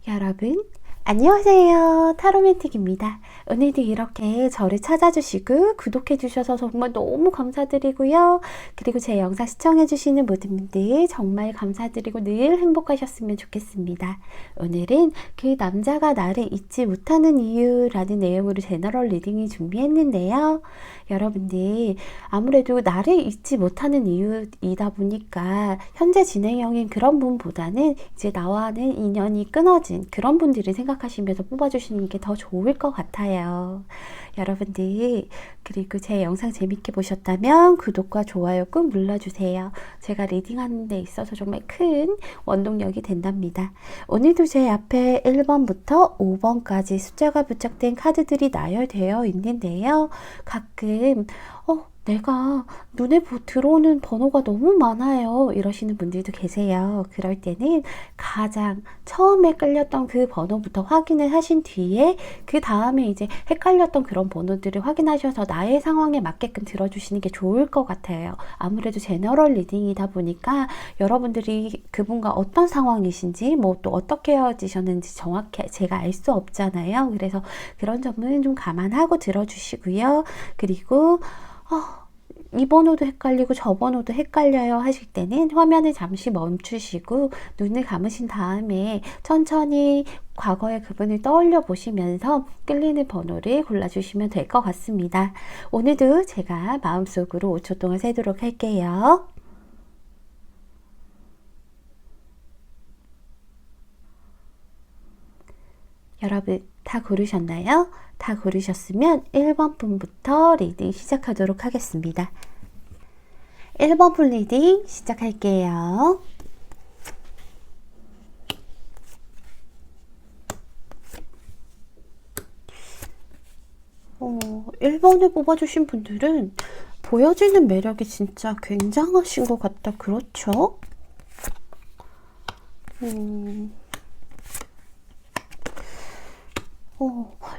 여러분, 안녕하세요. 타로맨틱입니다. 오늘도 이렇게 저를 찾아주시고 구독해주셔서 정말 너무 감사드리고요. 그리고 제 영상 시청해주시는 모든 분들 정말 감사드리고 늘 행복하셨으면 좋겠습니다. 오늘은 그 남자가 나를 잊지 못하는 이유라는 내용으로 제너럴 리딩을 준비했는데요. 여러분들, 아무래도 나를 잊지 못하는 이유이다 보니까 현재 진행형인 그런 분보다는 이제 나와는 인연이 끊어진 그런 분들을 생각하시면서 뽑아주시는 게 더 좋을 것 같아요. 여러분들, 그리고 제 영상 재밌게 보셨다면 구독과 좋아요 꾹 눌러주세요. 제가 리딩하는 데 있어서 정말 큰 원동력이 된답니다. 오늘도 제 앞에 1번부터 5번까지 숫자가 부착된 카드들이 나열되어 있는데요. 가끔 내가 눈에 들어오는 번호가 너무 많아요 이러시는 분들도 계세요. 그럴 때는 가장 처음에 끌렸던 그 번호부터 확인을 하신 뒤에 그 다음에 이제 헷갈렸던 그런 번호들을 확인하셔서 나의 상황에 맞게끔 들어주시는 게 좋을 것 같아요. 아무래도 제너럴 리딩이다 보니까 여러분들이 그분과 어떤 상황이신지 뭐 또 어떻게 헤어지셨는지 정확히 제가 알 수 없잖아요. 그래서 그런 점은 좀 감안하고 들어주시고요. 그리고 이 번호도 헷갈리고 저 번호도 헷갈려요 하실 때는 화면을 잠시 멈추시고 눈을 감으신 다음에 천천히 과거의 그분을 떠올려 보시면서 끌리는 번호를 골라주시면 될 것 같습니다. 오늘도 제가 마음속으로 5초 동안 세도록 할게요. 여러분 다 고르셨나요? 다 고르셨으면 1번 분부터 리딩 시작하도록 하겠습니다. 1번 분 리딩 시작할게요. 1번을 뽑아주신 분들은 보여지는 매력이 진짜 굉장하신 것 같다. 그렇죠?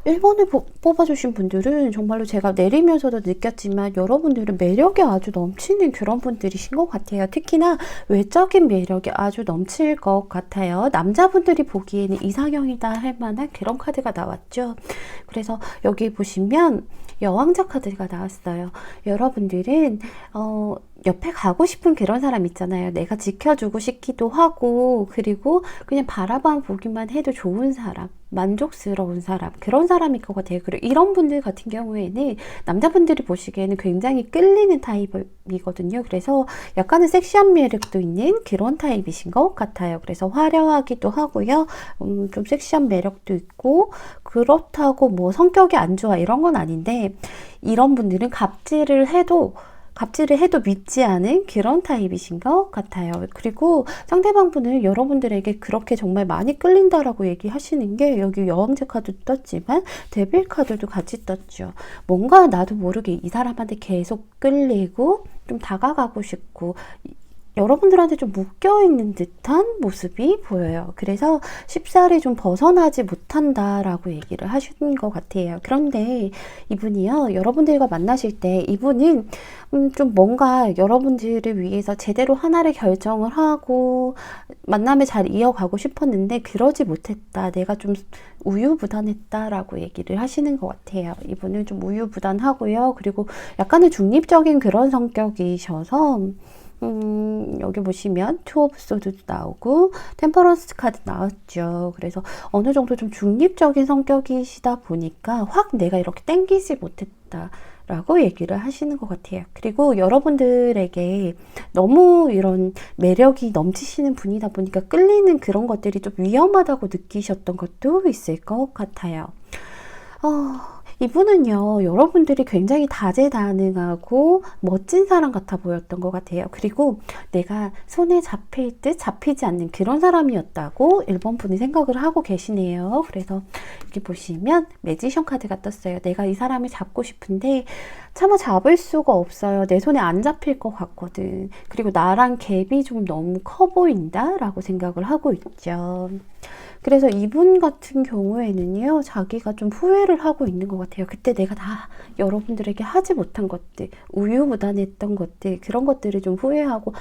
1번을 뽑아주신 분들은 정말로 제가 내리면서도 느꼈지만 여러분들은 매력이 아주 넘치는 그런 분들이신 것 같아요. 특히나 외적인 매력이 아주 넘칠 것 같아요. 남자분들이 보기에는 이상형이다 할 만한 그런 카드가 나왔죠. 그래서 여기 보시면 여왕자 카드가 나왔어요. 여러분들은 옆에 가고 싶은 그런 사람 있잖아요. 내가 지켜주고 싶기도 하고 그리고 그냥 바라봐 보기만 해도 좋은 사람, 만족스러운 사람, 그런 사람일 것 같아요. 그리고 이런 분들 같은 경우에는 남자분들이 보시기에는 굉장히 끌리는 타입이거든요. 그래서 약간은 섹시한 매력도 있는 그런 타입이신 것 같아요. 그래서 화려하기도 하고요. 좀 섹시한 매력도 있고 그렇다고 뭐 성격이 안 좋아 이런 건 아닌데 이런 분들은 갑질을 해도 믿지 않은 그런 타입이신 것 같아요. 그리고 상대방 분을 여러분들에게 그렇게 정말 많이 끌린다라고 얘기하시는 게 여기 여왕제 카드도 떴지만 데빌 카드도 같이 떴죠. 뭔가 나도 모르게 이 사람한테 계속 끌리고 좀 다가가고 싶고 여러분들한테 좀 묶여있는 듯한 모습이 보여요. 그래서 쉽사리 좀 벗어나지 못한다라고 얘기를 하시는 것 같아요. 그런데 이분이요, 여러분들과 만나실 때 이분은 좀 뭔가 여러분들을 위해서 제대로 하나를 결정을 하고 만남을 잘 이어가고 싶었는데 그러지 못했다. 내가 좀 우유부단했다라고 얘기를 하시는 것 같아요. 이분은 좀 우유부단하고요. 그리고 약간은 중립적인 그런 성격이셔서 여기 보시면 투 오브 소드도 나오고 템퍼런스 카드 나왔죠. 그래서 어느 정도 좀 중립적인 성격이시다 보니까 확 내가 이렇게 땡기지 못했다 라고 얘기를 하시는 것 같아요. 그리고 여러분들에게 너무 이런 매력이 넘치시는 분이다 보니까 끌리는 그런 것들이 좀 위험하다고 느끼셨던 것도 있을 것 같아요. 이분은요, 여러분들이 굉장히 다재다능하고 멋진 사람 같아 보였던 것 같아요. 그리고 내가 손에 잡힐 듯 잡히지 않는 그런 사람이었다고 1번 분이 생각을 하고 계시네요. 그래서 이렇게 보시면 매지션 카드가 떴어요. 내가 이 사람을 잡고 싶은데 차마 잡을 수가 없어요. 내 손에 안 잡힐 것 같거든. 그리고 나랑 갭이 좀 너무 커 보인다 라고 생각을 하고 있죠. 그래서 이분 같은 경우에는요, 자기가 좀 후회를 하고 있는 것 같아요. 그때 내가 다 여러분들에게 하지 못한 것들, 우유부단했던 것들, 그런 것들을 좀 후회하고,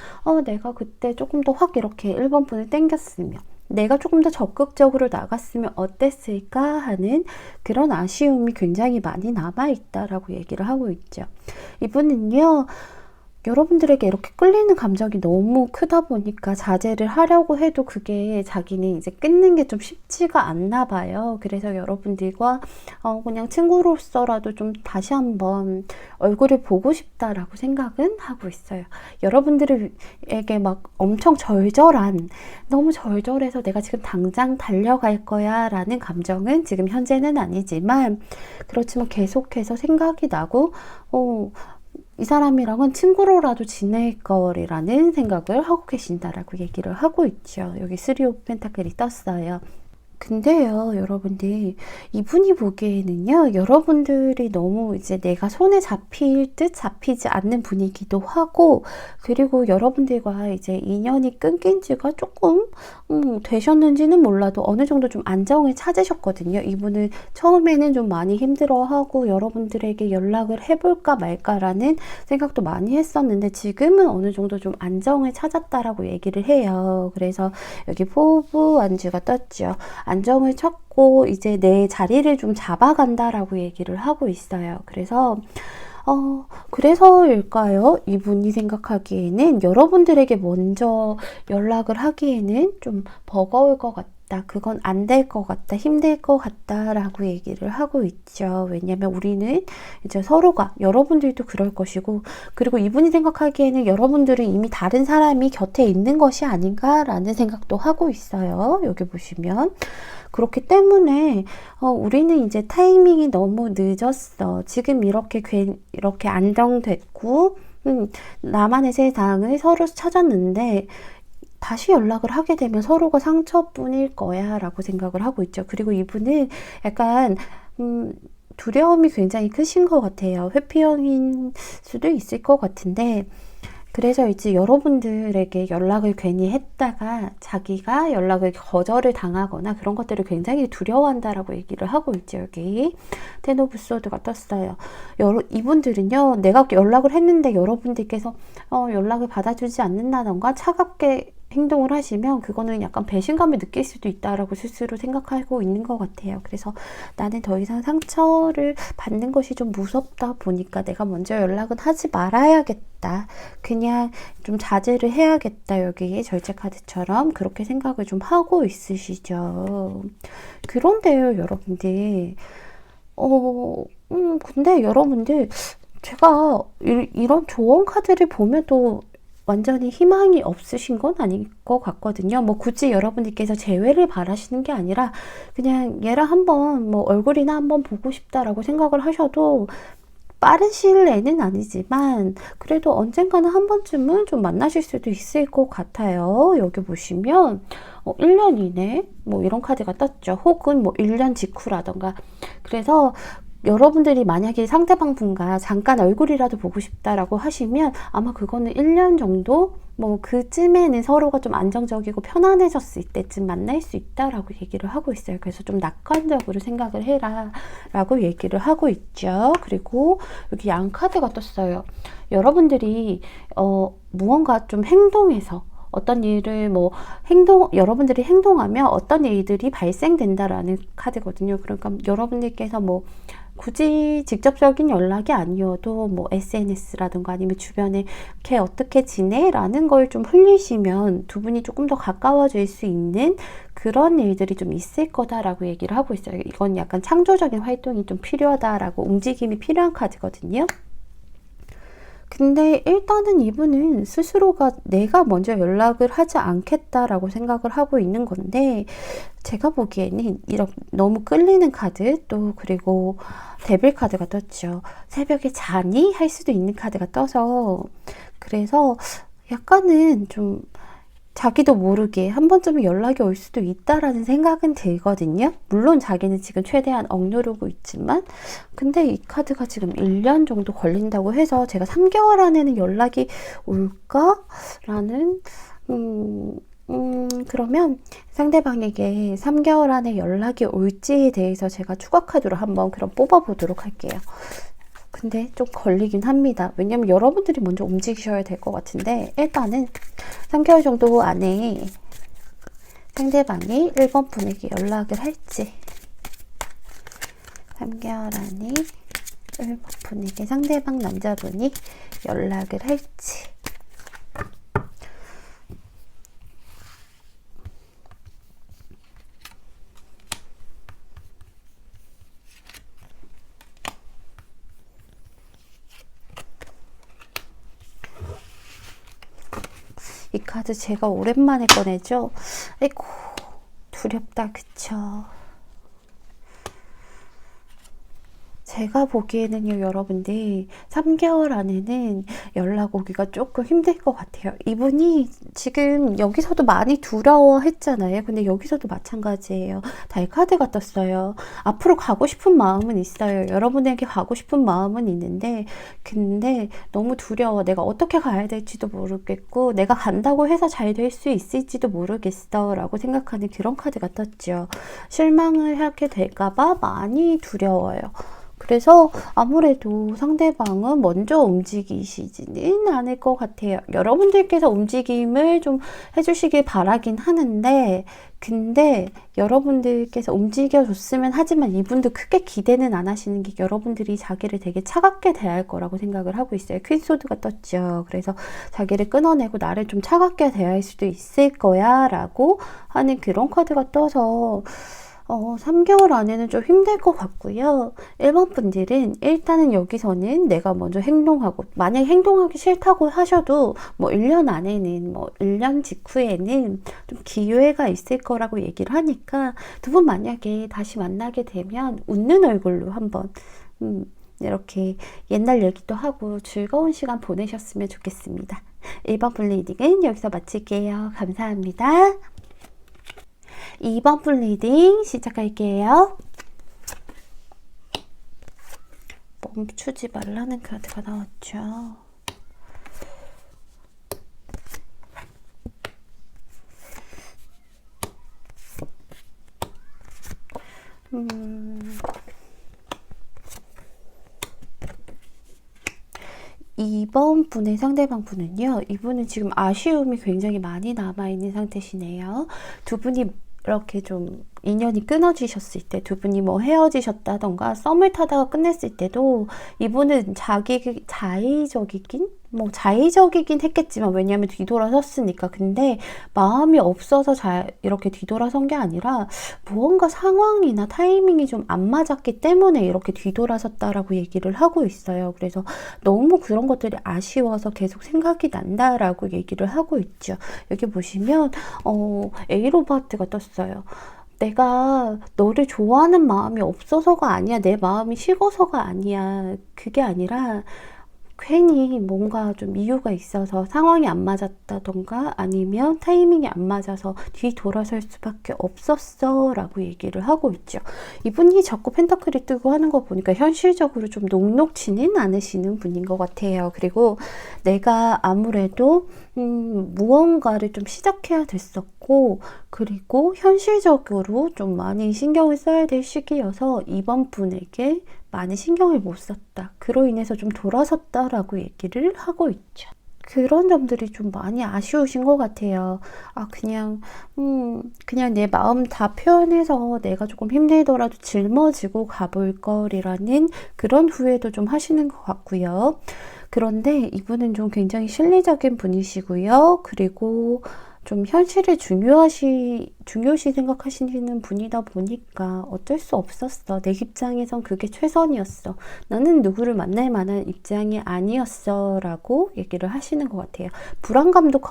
내가 그때 조금 더 확 이렇게 1번 분을 땡겼으면, 내가 조금 더 적극적으로 나갔으면 어땠을까 하는 그런 아쉬움이 굉장히 많이 남아있다라고 얘기를 하고 있죠. 이분은요, 여러분들에게 이렇게 끌리는 감정이 너무 크다 보니까 자제를 하려고 해도 그게 자기는 이제 끊는 게 좀 쉽지가 않나 봐요. 그래서 여러분들과 그냥 친구로서라도 좀 다시 한번 얼굴을 보고 싶다라고 생각은 하고 있어요. 여러분들에게 막 엄청 너무 절절해서 내가 지금 당장 달려갈 거야 라는 감정은 지금 현재는 아니지만, 그렇지만 계속해서 생각이 나고 이 사람이랑은 친구로라도 지낼 거리라는 생각을 하고 계신다라고 얘기를 하고 있죠. 여기 3 오브 펜타클이 떴어요. 근데요, 여러분들, 이분이 보기에는요, 여러분들이 너무 이제 내가 손에 잡힐 듯 잡히지 않는 분이기도 하고, 그리고 여러분들과 이제 인연이 끊긴 지가 조금 되셨는지는 몰라도 어느 정도 좀 안정을 찾으셨거든요. 이분은 처음에는 좀 많이 힘들어하고 여러분들에게 연락을 해볼까 말까라는 생각도 많이 했었는데, 지금은 어느 정도 좀 안정을 찾았다라고 얘기를 해요. 그래서 여기 포브 안주가 떴죠. 안정을 찾고 이제 내 자리를 좀 잡아간다라고 얘기를 하고 있어요. 그래서일까요? 이분이 생각하기에는 여러분들에게 먼저 연락을 하기에는 좀 버거울 것 같다. 그건 안 될 것 같다. 힘들 것 같다. 라고 얘기를 하고 있죠. 왜냐면 우리는 이제 서로가, 여러분들도 그럴 것이고, 그리고 이분이 생각하기에는 여러분들은 이미 다른 사람이 곁에 있는 것이 아닌가라는 생각도 하고 있어요. 여기 보시면. 그렇기 때문에 우리는 이제 타이밍이 너무 늦었어. 지금 이렇게 안정됐고 나만의 세상을 서로 찾았는데 다시 연락을 하게 되면 서로가 상처뿐일 거야 라고 생각을 하고 있죠. 그리고 이분은 약간 두려움이 굉장히 크신 것 같아요. 회피형인 수도 있을 것 같은데, 그래서 이제 여러분들에게 연락을 괜히 했다가 자기가 연락을 거절을 당하거나 그런 것들을 굉장히 두려워한다라고 얘기를 하고 있죠. 여기 텐 오브 소드가 떴어요. 이분들은요, 내가 연락을 했는데 여러분들께서 연락을 받아주지 않는다던가 차갑게 행동을 하시면 그거는 약간 배신감을 느낄 수도 있다라고 스스로 생각하고 있는 것 같아요. 그래서 나는 더 이상 상처를 받는 것이 좀 무섭다 보니까 내가 먼저 연락은 하지 말아야겠다. 그냥 좀 자제를 해야겠다. 여기 절제카드처럼 그렇게 생각을 좀 하고 있으시죠. 그런데요, 여러분들. 근데 여러분들, 제가 이런 조언 카드를 보면 또 완전히 희망이 없으신 건 아닐 것 같거든요. 뭐 굳이 여러분들께서 재회를 바라시는 게 아니라 그냥 얘랑 한번 뭐 얼굴이나 한번 보고 싶다라고 생각을 하셔도 빠른 시일 내는 아니지만 그래도 언젠가는 한 번쯤은 좀 만나실 수도 있을 것 같아요. 여기 보시면 1년 이내 뭐 이런 카드가 떴죠. 혹은 뭐 1년 직후라던가. 그래서 여러분들이 만약에 상대방 분과 잠깐 얼굴이라도 보고 싶다라고 하시면 아마 그거는 1년 정도 뭐 그쯤에는 서로가 좀 안정적이고 편안해졌을 때쯤 만날 수 있다라고 얘기를 하고 있어요. 그래서 좀 낙관적으로 생각을 해라 라고 얘기를 하고 있죠. 그리고 여기 양 카드가 떴어요. 여러분들이 무언가 좀 행동해서 어떤 일을 여러분들이 행동하면 어떤 일들이 발생된다라는 카드거든요. 그러니까 여러분들께서 뭐 굳이 직접적인 연락이 아니어도 뭐 SNS라든가 아니면 주변에 걔 어떻게 지내? 라는 걸 좀 흘리시면 두 분이 조금 더 가까워질 수 있는 그런 일들이 좀 있을 거다라고 얘기를 하고 있어요. 이건 약간 창조적인 활동이 좀 필요하다라고, 움직임이 필요한 카드거든요. 근데 일단은 이분은 스스로가 내가 먼저 연락을 하지 않겠다라고 생각을 하고 있는 건데, 제가 보기에는 이렇게 너무 끌리는 카드, 또 그리고 데빌 카드가 떴죠. 새벽에 자니? 할 수도 있는 카드가 떠서, 그래서 약간은 좀 자기도 모르게 한 번쯤은 연락이 올 수도 있다라는 생각은 들거든요. 물론 자기는 지금 최대한 억누르고 있지만, 근데 이 카드가 지금 1년 정도 걸린다고 해서 제가 3개월 안에는 연락이 올까? 라는 그러면 상대방에게 3개월 안에 연락이 올지에 대해서 제가 추가 카드로 한번 그럼 뽑아보도록 할게요. 근데 좀 걸리긴 합니다. 왜냐면 여러분들이 먼저 움직이셔야 될 것 같은데, 일단은 3개월 정도 안에 상대방이 1번 분에게 연락을 할지, 3개월 안에 1번 분에게 상대방 남자분이 연락을 할지. 이 카드 제가 오랜만에 꺼내죠. 아이고, 두렵다, 그쵸? 제가 보기에는요, 여러분들 3개월 안에는 연락 오기가 조금 힘들 것 같아요. 이분이 지금 여기서도 많이 두려워했잖아요. 근데 여기서도 마찬가지예요. 달카드가 떴어요. 앞으로 가고 싶은 마음은 있어요. 여러분에게 가고 싶은 마음은 있는데, 근데 너무 두려워. 내가 어떻게 가야 될지도 모르겠고, 내가 간다고 해서 잘 될 수 있을지도 모르겠어 라고 생각하는 그런 카드가 떴죠. 실망을 하게 될까봐 많이 두려워요. 그래서 아무래도 상대방은 먼저 움직이시지는 않을 것 같아요. 여러분들께서 움직임을 좀 해주시길 바라긴 하는데, 근데 여러분들께서 움직여줬으면 하지만 이분도 크게 기대는 안 하시는 게 여러분들이 자기를 되게 차갑게 대할 거라고 생각을 하고 있어요. 퀸소드가 떴죠. 그래서 자기를 끊어내고 나를 좀 차갑게 대할 수도 있을 거야 라고 하는 그런 카드가 떠서 3개월 안에는 좀 힘들 것 같고요. 1번 분들은 일단은 여기서는 내가 먼저 행동하고, 만약에 행동하기 싫다고 하셔도 뭐 1년 안에는, 뭐 1년 직후에는 좀 기회가 있을 거라고 얘기를 하니까 두 분 만약에 다시 만나게 되면 웃는 얼굴로 한번 이렇게 옛날 얘기도 하고 즐거운 시간 보내셨으면 좋겠습니다. 1번 분 리딩은 여기서 마칠게요. 감사합니다. 2번 분 리딩 시작할게요. 멈추지 말라는 카드가 나왔죠. 이번 분의 상대방 분은요, 이분은 지금 아쉬움이 굉장히 많이 남아있는 상태시네요. 두 분이 이렇게 좀 인연이 끊어지셨을 때, 두 분이 뭐 헤어지셨다던가 썸을 타다가 끝냈을 때도 이분은 자의적이긴 했겠지만, 왜냐하면 뒤돌아섰으니까. 근데 마음이 없어서 이렇게 뒤돌아선 게 아니라 무언가 상황이나 타이밍이 좀 안 맞았기 때문에 이렇게 뒤돌아섰다라고 얘기를 하고 있어요. 그래서 너무 그런 것들이 아쉬워서 계속 생각이 난다라고 얘기를 하고 있죠. 여기 보시면 에이로바트가 떴어요. 내가 너를 좋아하는 마음이 없어서가 아니야. 내 마음이 식어서가 아니야. 그게 아니라 괜히 뭔가 좀 이유가 있어서 상황이 안 맞았다던가 아니면 타이밍이 안 맞아서 뒤돌아설 수밖에 없었어 라고 얘기를 하고 있죠. 이분이 자꾸 펜타클이 뜨고 하는 거 보니까 현실적으로 좀 녹록지는 않으시는 분인 것 같아요. 그리고 내가 아무래도 무언가를 좀 시작해야 됐었고, 그리고 현실적으로 좀 많이 신경을 써야 될 시기여서 이번 분에게 많이 신경을 못 썼다. 그로 인해서 좀 돌아섰다라고 얘기를 하고 있죠. 그런 점들이 좀 많이 아쉬우신 것 같아요. 그냥 내 마음 다 표현해서 내가 조금 힘들더라도 짊어지고 가볼 걸이라는 그런 후회도 좀 하시는 것 같고요. 그런데 이분은 좀 굉장히 실리적인 분이시고요. 그리고 좀 현실을 중요시 생각하시는 분이다 보니까 어쩔 수 없었어. 내 입장에선 그게 최선이었어. 나는 누구를 만날 만한 입장이 아니었어 라고 얘기를 하시는 것 같아요. 불안감도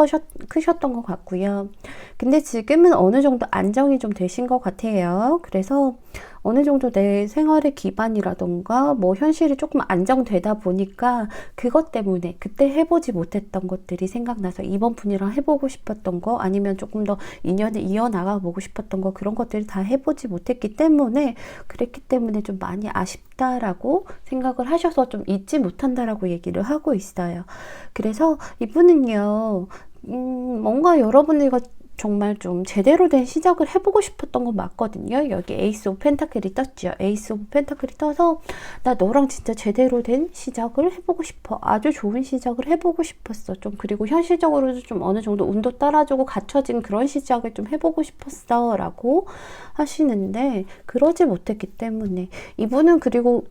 크셨던 것 같고요. 근데 지금은 어느 정도 안정이 좀 되신 것 같아요. 그래서 어느 정도 내 생활의 기반이라던가 뭐 현실이 조금 안정되다 보니까 그것 때문에 그때 해보지 못했던 것들이 생각나서 이번 분이랑 해보고 싶었던 거, 아니면 조금 더 인연을 이어나가 보고 싶었던 거, 그런 것들을 다 해보지 못했기 때문에, 그랬기 때문에 좀 많이 아쉽다라고 생각을 하셔서 좀 잊지 못한다라고 얘기를 하고 있어요. 그래서 이분은요, 뭔가 여러분들과 정말 좀 제대로 된 시작을 해보고 싶었던 건 맞거든요. 여기 에이스 오브 펜타클이 떴죠. 에이스 오브 펜타클이 떠서 나 너랑 진짜 제대로 된 시작을 해보고 싶어. 아주 좋은 시작을 해보고 싶었어. 좀 그리고 현실적으로도 좀 어느 정도 운도 따라주고 갖춰진 그런 시작을 좀 해보고 싶었어 라고 하시는데 그러지 못했기 때문에 이분은 그리고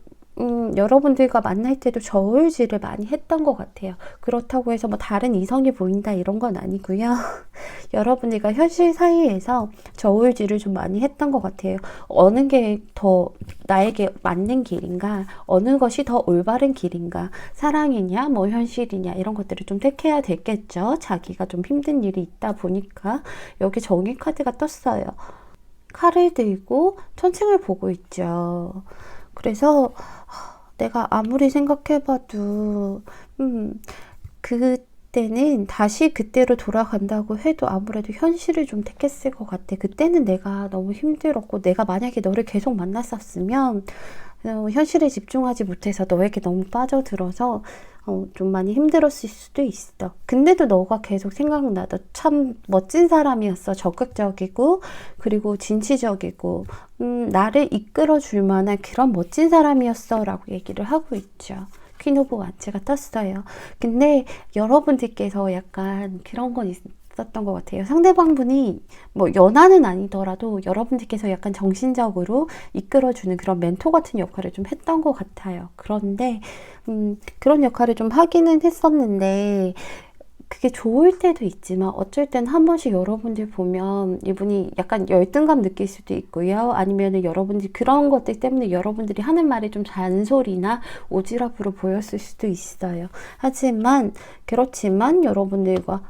여러분들과 만날 때도 저울질을 많이 했던 것 같아요. 그렇다고 해서 뭐 다른 이성이 보인다 이런 건 아니고요. 여러분들과 현실 사이에서 저울질을 좀 많이 했던 것 같아요. 어느 게 더 나에게 맞는 길인가? 어느 것이 더 올바른 길인가? 사랑이냐, 뭐 현실이냐 이런 것들을 좀 택해야 됐겠죠. 자기가 좀 힘든 일이 있다 보니까 여기 정의 카드가 떴어요. 칼을 들고 천칭을 보고 있죠. 그래서 내가 아무리 생각해봐도 그때는 다시 그때로 돌아간다고 해도 아무래도 현실을 좀 택했을 것 같아. 그때는 내가 너무 힘들었고 내가 만약에 너를 계속 만났었으면 현실에 집중하지 못해서 너에게 너무 빠져들어서 좀 많이 힘들었을 수도 있어. 근데도 너가 계속 생각나. 너 참 멋진 사람이었어. 적극적이고 그리고 진취적이고 나를 이끌어 줄 만한 그런 멋진 사람이었어 라고 얘기를 하고 있죠. 퀸 오브 와치가 떴어요. 근데 여러분들께서 약간 그런 건 있었던 것 같아요. 상대방분이 뭐 연하는 아니더라도 여러분들께서 약간 정신적으로 이끌어주는 그런 멘토 같은 역할을 좀 했던 것 같아요. 그런데 그런 역할을 좀 하기는 했었는데 그게 좋을 때도 있지만 어쩔 땐 한 번씩 여러분들 보면 이분이 약간 열등감 느낄 수도 있고요. 아니면은 여러분들이 그런 것들 때문에 여러분들이 하는 말이 좀 잔소리나 오지랖으로 보였을 수도 있어요. 하지만 그렇지만 여러분들과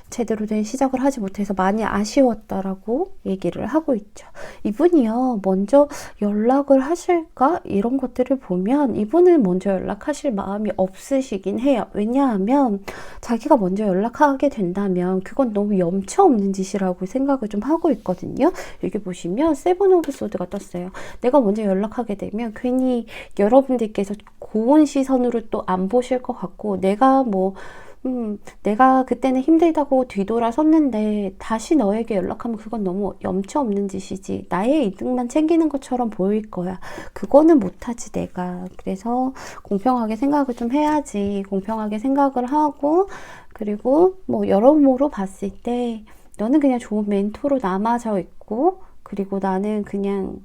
제대로 된 시작을 하지 못해서 많이 아쉬웠다라고 얘기를 하고 있죠. 이분이요, 먼저 연락을 하실까? 이런 것들을 보면 이분은 먼저 연락하실 마음이 없으시긴 해요. 왜냐하면 자기가 먼저 연락하게 된다면 그건 너무 염치 없는 짓이라고 생각을 좀 하고 있거든요. 여기 보시면 세븐 오브 소드가 떴어요. 내가 먼저 연락하게 되면 괜히 여러분들께서 고운 시선으로 또 안 보실 것 같고 내가 그때는 힘들다고 뒤돌아섰는데 다시 너에게 연락하면 그건 너무 염치 없는 짓이지. 나의 이득만 챙기는 것처럼 보일 거야. 그거는 못하지 내가. 그래서 공평하게 생각을 좀 해야지. 공평하게 생각을 하고 그리고 뭐 여러모로 봤을 때 너는 그냥 좋은 멘토로 남아져 있고 그리고 나는 그냥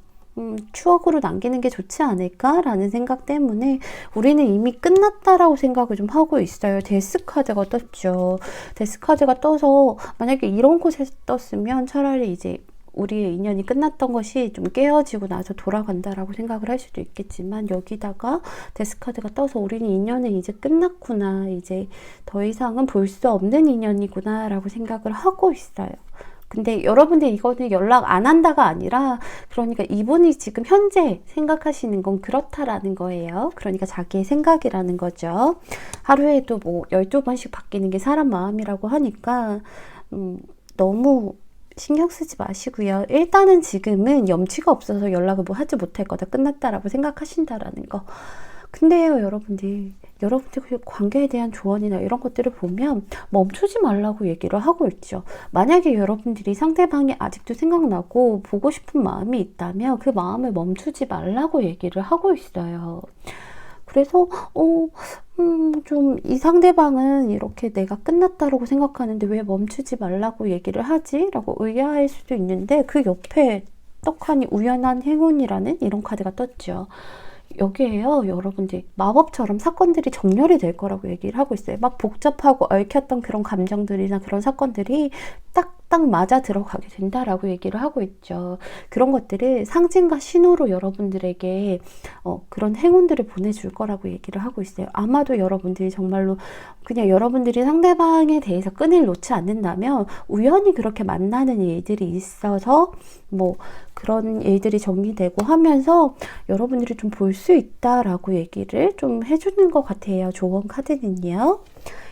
추억으로 남기는 게 좋지 않을까라는 생각 때문에 우리는 이미 끝났다라고 생각을 좀 하고 있어요. 데스 카드가 떴죠. 데스 카드가 떠서 만약에 이런 곳에 떴으면 차라리 이제 우리의 인연이 끝났던 것이 좀 깨어지고 나서 돌아간다라고 생각을 할 수도 있겠지만 여기다가 데스 카드가 떠서 우리는 인연은 이제 끝났구나. 이제 더 이상은 볼 수 없는 인연이구나 라고 생각을 하고 있어요. 근데 여러분들 이거는 연락 안 한다가 아니라 그러니까 이분이 지금 현재 생각하시는 건 그렇다라는 거예요. 그러니까 자기의 생각이라는 거죠. 하루에도 뭐 12번씩 바뀌는 게 사람 마음이라고 하니까 너무 신경 쓰지 마시고요. 일단은 지금은 염치가 없어서 연락을 뭐 하지 못할 거다. 끝났다라고 생각하신다라는 거. 근데요, 여러분들 그 관계에 대한 조언이나 이런 것들을 보면 멈추지 말라고 얘기를 하고 있죠. 만약에 여러분들이 상대방이 아직도 생각나고 보고 싶은 마음이 있다면 그 마음을 멈추지 말라고 얘기를 하고 있어요. 그래서 좀 이 상대방은 이렇게 내가 끝났다라고 생각하는데 왜 멈추지 말라고 얘기를 하지? 라고 의아할 수도 있는데 그 옆에 떡하니 우연한 행운이라는 이런 카드가 떴죠. 여기에요, 여러분들 마법처럼 사건들이 정렬이 될 거라고 얘기를 하고 있어요. 막 복잡하고 얽혔던 그런 감정들이나 그런 사건들이 딱딱 맞아 들어가게 된다라고 얘기를 하고 있죠. 그런 것들을 상징과 신호로 여러분들에게 그런 행운들을 보내줄 거라고 얘기를 하고 있어요. 아마도 여러분들이 정말로 그냥 여러분들이 상대방에 대해서 끈을 놓지 않는다면 우연히 그렇게 만나는 일들이 있어서 뭐 그런 일들이 정리되고 하면서 여러분들이 좀 볼 수 있다라고 얘기를 좀 해주는 것 같아요. 조언 카드는요.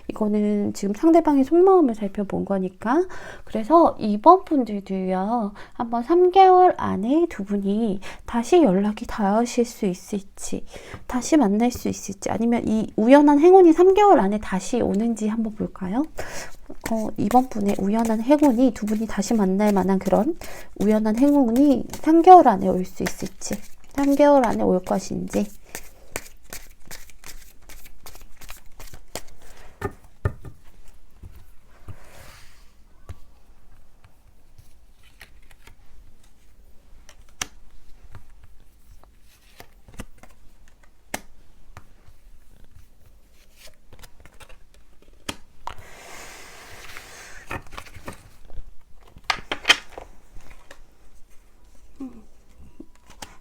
이거는 지금 상대방의 속마음을 살펴본 거니까. 그래서 이번 분들도요. 한번 3개월 안에 두 분이 다시 연락이 닿으실 수 있을지, 다시 만날 수 있을지, 아니면 이 우연한 행운이 3개월 안에 다시 오는지 한번 볼까요? 이번 분의 우연한 행운이 두 분이 다시 만날 만한 그런 우연한 행운이 3개월 안에 올 수 있을지, 3개월 안에 올 것인지.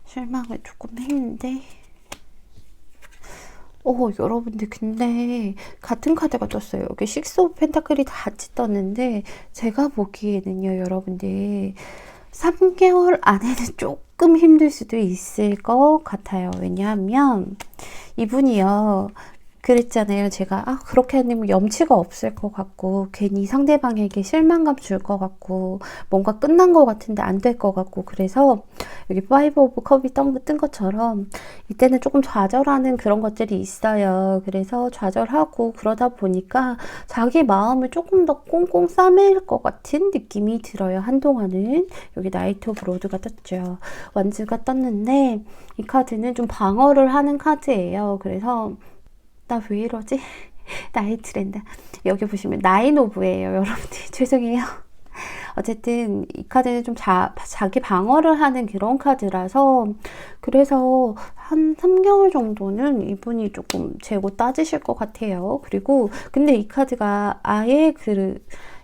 실망을 조금 했는데 여러분들 근데 같은 카드가 떴어요. 여기 식스 오브 펜타클이 같이 떴는데 제가 보기에는요 여러분들 3개월 안에는 조금 힘들 수도 있을 것 같아요. 왜냐하면 이분이요 그랬잖아요. 제가 그렇게 하면 염치가 없을 것 같고 괜히 상대방에게 실망감 줄 것 같고 뭔가 끝난 것 같은데 안 될 것 같고 그래서 여기 파이브 오브 컵이 뜬 것처럼 이때는 조금 좌절하는 그런 것들이 있어요. 그래서 좌절하고 그러다 보니까 자기 마음을 조금 더 꽁꽁 싸매일 것 같은 느낌이 들어요. 한동안은. 여기 나이트 오브 로드가 떴죠. 완즈가 떴는데 이 카드는 좀 방어를 하는 카드예요. 그래서 나 왜 이러지? 나이트랜다. 여기 보시면 나인 오브예요. 여러분들 죄송해요. 어쨌든 이 카드는 좀 자기 방어를 하는 그런 카드라서 그래서 한 3개월 정도는 이분이 조금 재고 따지실 것 같아요. 그리고 근데 이 카드가 아예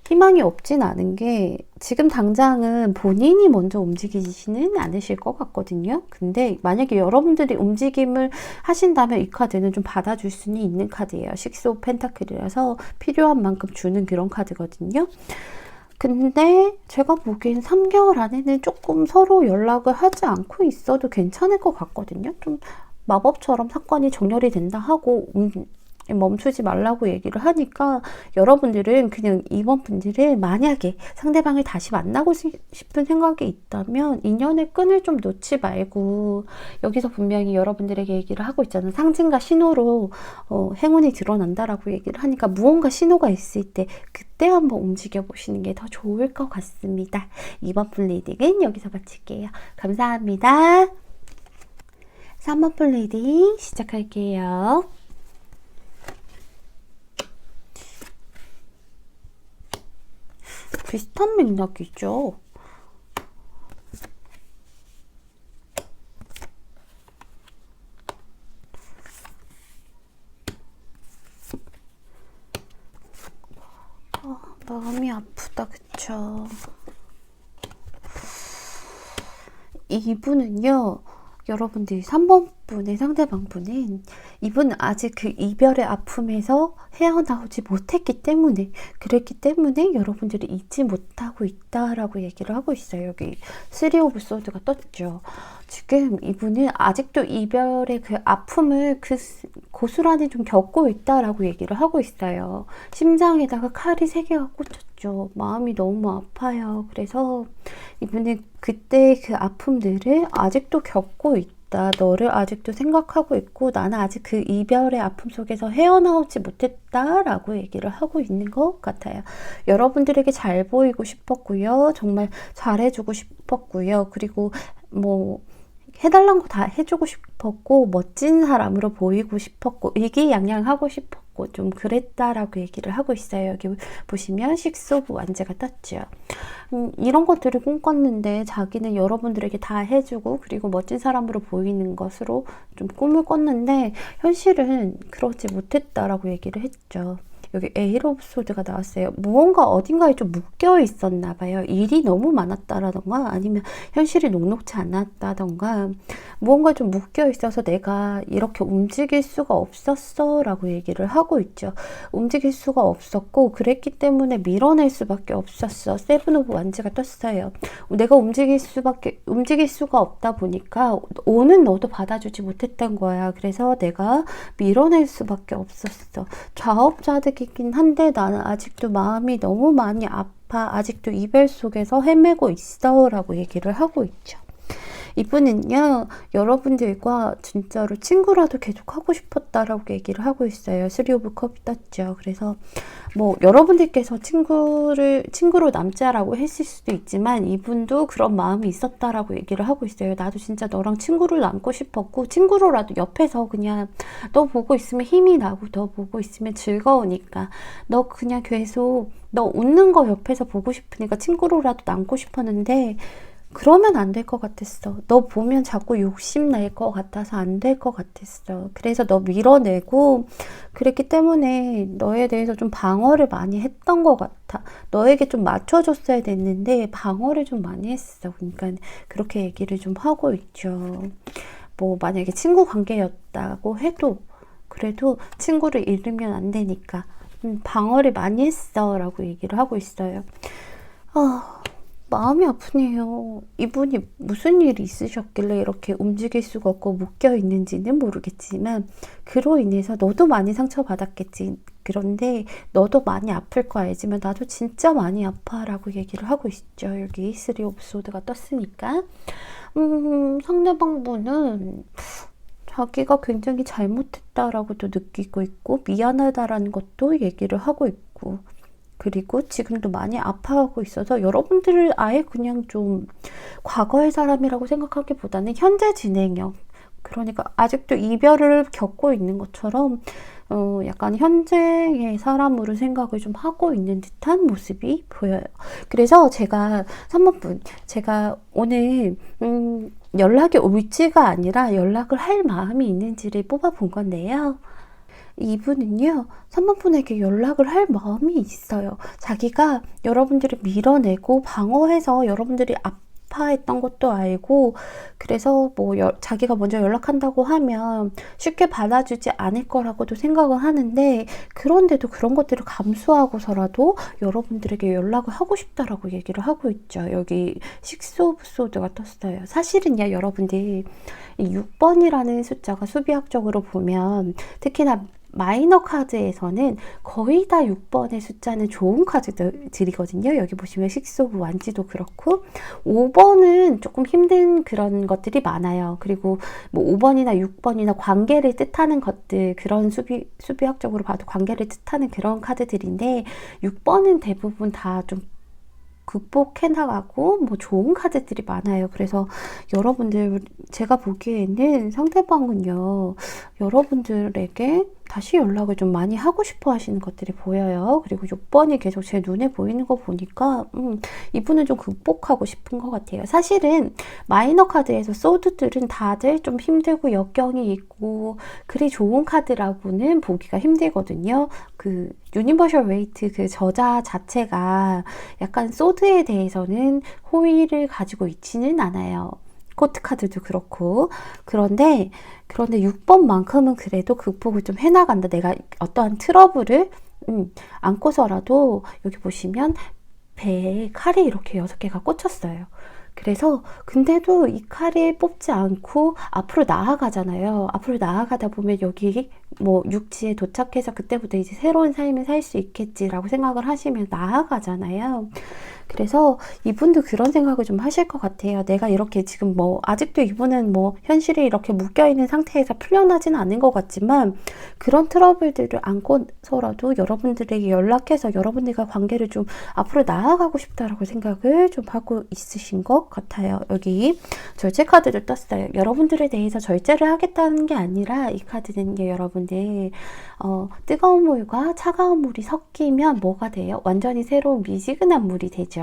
희망이 없진 않은 게 지금 당장은 본인이 먼저 움직이지는 않으실 것 같거든요. 근데 만약에 여러분들이 움직임을 하신다면 이 카드는 좀 받아줄 수는 있는 카드예요. 식스 오브 펜타클이라서 필요한 만큼 주는 그런 카드거든요. 근데 제가 보기엔 3개월 안에는 조금 서로 연락을 하지 않고 있어도 괜찮을 것 같거든요. 좀 마법처럼 사건이 정렬이 된다 하고 멈추지 말라고 얘기를 하니까 여러분들은 그냥 이번 분들은 만약에 상대방을 다시 만나고 싶은 생각이 있다면 인연의 끈을 좀 놓지 말고 여기서 분명히 여러분들에게 얘기를 하고 있잖아요. 상징과 신호로 행운이 드러난다라고 얘기를 하니까 무언가 신호가 있을 때 그때 한번 움직여 보시는 게 더 좋을 것 같습니다. 이번 분 리딩은 여기서 마칠게요. 감사합니다. 3번 분 리딩 시작할게요. 비슷한 맥락이죠. 마음이 아프다, 그쵸? 이분은요, 여러분들 3번 분의 상대방 분은 이분은 아직 그 이별의 아픔에서 헤어나오지 못했기 때문에 그랬기 때문에 여러분들이 잊지 못하고 있다라고 얘기를 하고 있어요. 여기 3 오브 소드가 떴죠. 지금 이분은 아직도 이별의 그 아픔을 고스란히 좀 겪고 있다라고 얘기를 하고 있어요. 심장에다가 칼이 3개가 꽂혔죠. 마음이 너무 아파요. 그래서 이분은 그때 그 아픔들을 아직도 겪고 있다. 너를 아직도 생각하고 있고 나는 아직 그 이별의 아픔 속에서 헤어나오지 못했다라고 얘기를 하고 있는 것 같아요. 여러분들에게 잘 보이고 싶었고요. 정말 잘해주고 싶었고요. 그리고 해달란 거 다 해주고 싶었고 멋진 사람으로 보이고 싶었고 의기양양하고 싶었고 좀 그랬다라고 얘기를 하고 있어요. 여기 보시면 식스 오브 완즈가 떴죠. 이런 것들을 꿈꿨는데 자기는 여러분들에게 다 해주고 그리고 멋진 사람으로 보이는 것으로 좀 꿈을 꿨는데 현실은 그러지 못했다라고 얘기를 했죠. 여기 에이트 오브 소드가 나왔어요. 무언가 어딘가에 좀 묶여 있었나 봐요. 일이 너무 많았다라던가 아니면 현실이 녹록지 않았다던가 무언가 좀 묶여 있어서 내가 이렇게 움직일 수가 없었어 라고 얘기를 하고 있죠. 움직일 수가 없었고 그랬기 때문에 밀어낼 수밖에 없었어. 세븐 오브 완즈가 떴어요. 내가 움직일 수가 없다 보니까 오는 너도 받아주지 못했던 거야. 그래서 내가 밀어낼 수밖에 없었어. 좌업자득이긴 한데 나는 아직도 마음이 너무 많이 아파. 아직도 이별 속에서 헤매고 있어 라고 얘기를 하고 있죠. 이분은요, 여러분들과 진짜로 친구라도 계속 하고 싶었다라고 얘기를 하고 있어요. 3 오브 컵이 떴죠. 그래서 뭐 여러분들께서 친구로 남자라고 했을 수도 있지만 이분도 그런 마음이 있었다라고 얘기를 하고 있어요. 나도 진짜 너랑 친구를 남고 싶었고 친구로라도 옆에서 그냥 너 보고 있으면 힘이 나고 너 보고 있으면 즐거우니까 너 그냥 계속 너 웃는 거 옆에서 보고 싶으니까 친구로라도 남고 싶었는데 그러면 안 될 것 같았어. 너 보면 자꾸 욕심낼 것 같아서 안 될 것 같았어. 그래서 너 밀어내고 그랬기 때문에 너에 대해서 좀 방어를 많이 했던 것 같아. 너에게 좀 맞춰줬어야 됐는데 방어를 좀 많이 했어. 그러니까 그렇게 얘기를 좀 하고 있죠. 뭐 만약에 친구 관계였다고 해도 그래도 친구를 잃으면 안 되니까 방어를 많이 했어 라고 얘기를 하고 있어요. 마음이 아프네요. 이분이 무슨 일이 있으셨길래 이렇게 움직일 수가 없고 묶여 있는지는 모르겠지만 그로 인해서 너도 많이 상처받았겠지. 그런데 너도 많이 아플 거 알지만 나도 진짜 많이 아파 라고 얘기를 하고 있죠. 여기 3 오브 소드가 떴으니까 상대방 분은 자기가 굉장히 잘못했다라고도 느끼고 있고 미안하다라는 것도 얘기를 하고 있고 그리고 지금도 많이 아파하고 있어서 여러분들을 아예 그냥 좀 과거의 사람이라고 생각하기보다는 현재 진행형 그러니까 아직도 이별을 겪고 있는 것처럼 약간 현재의 사람으로 생각을 좀 하고 있는 듯한 모습이 보여요. 그래서 제가 3번분 제가 오늘 연락이 올지가 아니라 연락을 할 마음이 있는지를 뽑아본 건데요. 이분은요, 3번 분에게 연락을 할 마음이 있어요. 자기가 여러분들을 밀어내고 방어해서 여러분들이 아파했던 것도 알고, 그래서 뭐 자기가 먼저 연락한다고 하면 쉽게 받아주지 않을 거라고도 생각을 하는데, 그런데도 그런 것들을 감수하고서라도 여러분들에게 연락을 하고 싶다라고 얘기를 하고 있죠. 여기 6 오브 소드가 떴어요. 사실은요, 여러분들 이 6번이라는 숫자가 수비학적으로 보면 특히나 마이너 카드에서는 거의 다 6번의 숫자는 좋은 카드들이거든요. 여기 보시면 6 오브 완지도 그렇고 5번은 조금 힘든 그런 것들이 많아요. 그리고 뭐 5번이나 6번이나 관계를 뜻하는 것들 그런 수비학적으로 봐도 관계를 뜻하는 그런 카드들인데 6번은 대부분 다 좀 극복해 나가고 뭐 좋은 카드들이 많아요. 그래서 여러분들 제가 보기에는 상대방은요 여러분들에게 다시 연락을 좀 많이 하고 싶어 하시는 것들이 보여요. 그리고 6번이 계속 제 눈에 보이는 거 보니까 이분은 좀 극복하고 싶은 것 같아요. 사실은 마이너 카드에서 소드들은 다들 좀 힘들고 역경이 있고 그리 좋은 카드라고는 보기가 힘들거든요. 그 유니버셜 웨이트 그 저자 자체가 약간 소드에 대해서는 호의를 가지고 있지는 않아요. 코트 카드도 그렇고 그런데 6번만큼은 그래도 극복을 좀 해나간다. 내가 어떠한 트러블을 안고서라도 여기 보시면 배에 칼이 이렇게 6개가 꽂혔어요. 그래서 근데도 이 칼을 뽑지 않고 앞으로 나아가잖아요. 앞으로 나아가다 보면 여기 뭐 육지에 도착해서 그때부터 이제 새로운 삶을 살 수 있겠지라고 생각을 하시면 나아가잖아요. 그래서 이분도 그런 생각을 좀 하실 것 같아요. 내가 이렇게 지금 뭐 아직도 이분은 뭐 현실에 이렇게 묶여있는 상태에서 풀려나지는 않은 것 같지만 그런 트러블들을 안고서라도 여러분들에게 연락해서 여러분들과 관계를 좀 앞으로 나아가고 싶다라고 생각을 좀 하고 있으신 것 같아요. 여기 절제 카드를 떴어요. 여러분들에 대해서 절제를 하겠다는 게 아니라 이 카드는 게 여러분들 뜨거운 물과 차가운 물이 섞이면 뭐가 돼요? 완전히 새로운 미지근한 물이 되죠.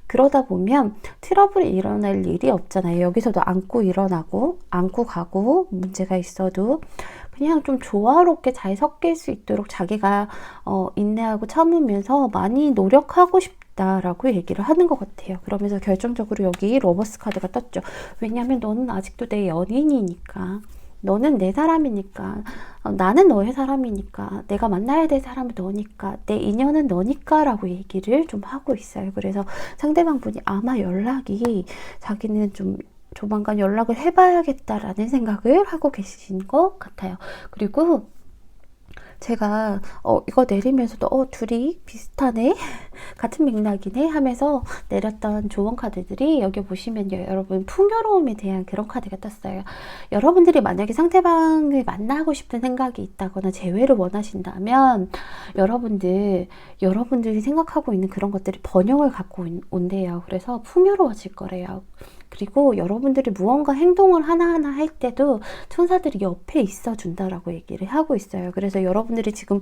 그러다 보면 트러블이 일어날 일이 없잖아요. 여기서도 안고 일어나고 안고 가고 문제가 있어도 그냥 좀 조화롭게 잘 섞일 수 있도록 자기가 인내하고 참으면서 많이 노력하고 싶다라고 얘기를 하는 것 같아요. 그러면서 결정적으로 여기 러버스 카드가 떴죠. 왜냐하면 너는 아직도 내 연인이니까. 너는 내 사람이니까 나는 너의 사람이니까 내가 만나야 될 사람은 너니까 내 인연은 너니까 라고 얘기를 좀 하고 있어요. 그래서 상대방 분이 아마 연락이 자기는 좀 조만간 연락을 해봐야겠다라는 생각을 하고 계신 것 같아요. 그리고 제가 이거 내리면서도 둘이 비슷하네? 같은 맥락이네? 하면서 내렸던 조언 카드들이 여기 보시면요. 여러분 풍요로움에 대한 그런 카드가 떴어요. 여러분들이 만약에 상대방을 만나고 싶은 생각이 있다거나 재회를 원하신다면 여러분들이 생각하고 있는 그런 것들이 번영을 갖고 온대요. 그래서 풍요로워질 거래요. 그리고 여러분들이 무언가 행동을 하나하나 할 때도 천사들이 옆에 있어 준다라고 얘기를 하고 있어요. 그래서 여러분들이 지금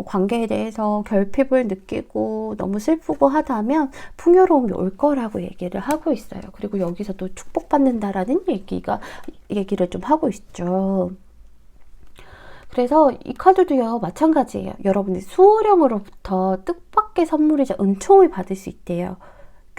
관계에 대해서 결핍을 느끼고 너무 슬프고 하다면 풍요로움이 올 거라고 얘기를 하고 있어요. 그리고 여기서 또 축복받는다라는 얘기를 좀 하고 있죠. 그래서 이 카드도요, 마찬가지예요. 여러분들 수호령으로부터 뜻밖의 선물이자 은총을 받을 수 있대요.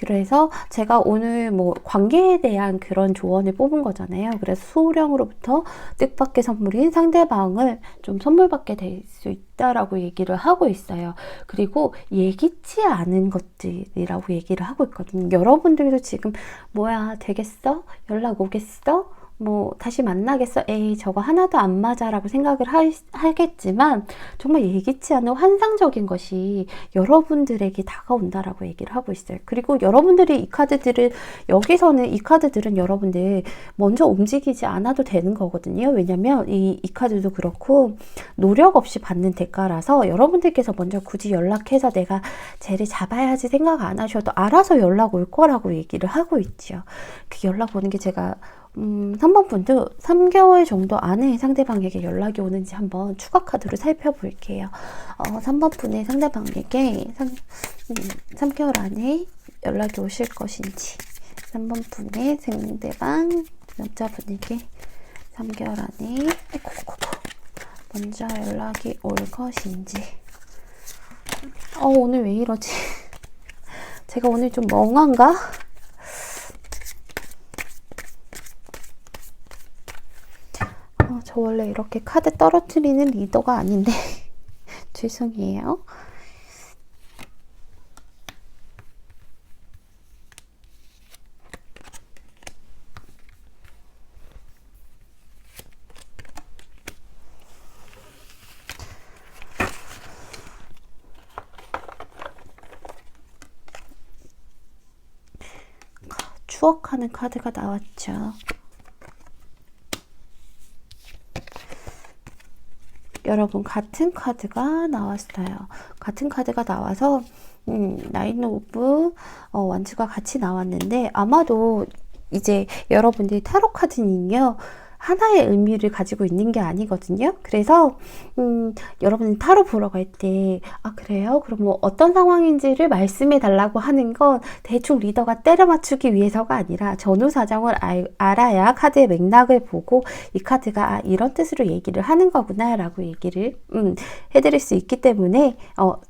그래서 제가 오늘 뭐 관계에 대한 그런 조언을 뽑은 거잖아요. 그래서 수호령으로부터 뜻밖의 선물인 상대방을 좀 선물 받게 될 수 있다라고 얘기를 하고 있어요. 그리고 예기치 않은 것들이라고 얘기를 하고 있거든요. 여러분들도 지금 뭐야 되겠어? 연락 오겠어? 뭐 다시 만나겠어? 에이 저거 하나도 안 맞아 라고 생각을 하겠지만 정말 예기치 않은 환상적인 것이 여러분들에게 다가온다라고 얘기를 하고 있어요. 그리고 여러분들이 여기서는 이 카드들은 여러분들 먼저 움직이지 않아도 되는 거거든요. 왜냐면 이 카드도 그렇고 노력 없이 받는 대가라서 여러분들께서 먼저 굳이 연락해서 내가 쟤를 잡아야지 생각 안 하셔도 알아서 연락 올 거라고 얘기를 하고 있죠. 그 연락 오는 게 제가 3번 분도 3개월 정도 안에 상대방에게 연락이 오는지 한번 추가 카드로 살펴볼게요. 3번 분의 상대방에게 3개월 안에 연락이 오실 것인지, 3번 분의 상대방 남자분에게 3개월 안에 먼저 연락이 올 것인지. 오늘 왜 이러지? 제가 오늘 좀 멍한가? 저 원래 이렇게 카드 떨어뜨리는 리더가 아닌데 죄송해요. 추억하는 카드가 나왔죠. 여러분 같은 카드가 나왔어요. 같은 카드가 나와서 나인 오브 완즈가 같이 나왔는데 아마도 이제 여러분들이 타로 카드는요. 하나의 의미를 가지고 있는 게 아니거든요. 그래서 여러분이 타로 보러 갈 때 그래요? 그럼 뭐 어떤 상황인지를 말씀해 달라고 하는 건 대충 리더가 때려 맞추기 위해서가 아니라 전후 사정을 알아야 카드의 맥락을 보고 이 카드가 이런 뜻으로 얘기를 하는 거구나 라고 얘기를 해드릴 수 있기 때문에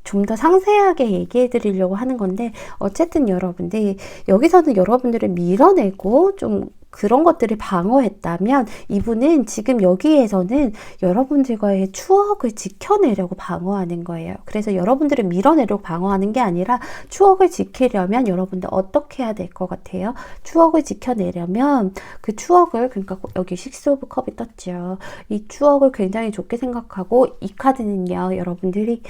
좀 더 상세하게 얘기해 드리려고 하는 건데 어쨌든 여기서는 여러분들을 밀어내고 좀 그런 것들을 방어했다면 이분은 지금 여기에서는 여러분들과의 추억을 지켜내려고 방어하는 거예요. 그래서 여러분들을 밀어내려고 방어하는 게 아니라 추억을 지키려면 여러분들 어떻게 해야 될 것 같아요? 추억을 지켜내려면 그 추억을 그러니까 여기 식스 오브 컵이 떴죠. 이 추억을 굉장히 좋게 생각하고 이 카드는요. 여러분들이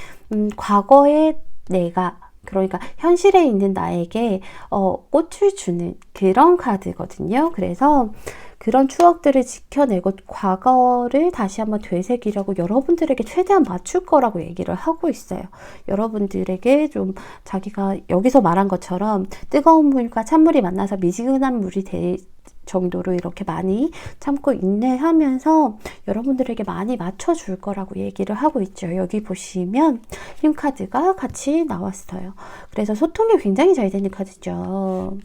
과거의 내가 그러니까 현실에 있는 나에게 꽃을 주는 그런 카드거든요. 그래서 그런 추억들을 지켜내고 과거를 다시 한번 되새기려고 여러분들에게 최대한 맞출 거라고 얘기를 하고 있어요. 여러분들에게 좀 자기가 여기서 말한 것처럼 뜨거운 물과 찬물이 만나서 미지근한 물이 될 정도로 이렇게 많이 참고 인내하면서 여러분들에게 많이 맞춰줄 거라고 얘기를 하고 있죠. 여기 보시면 힘 카드가 같이 나왔어요. 그래서 소통이 굉장히 잘 되는 카드죠.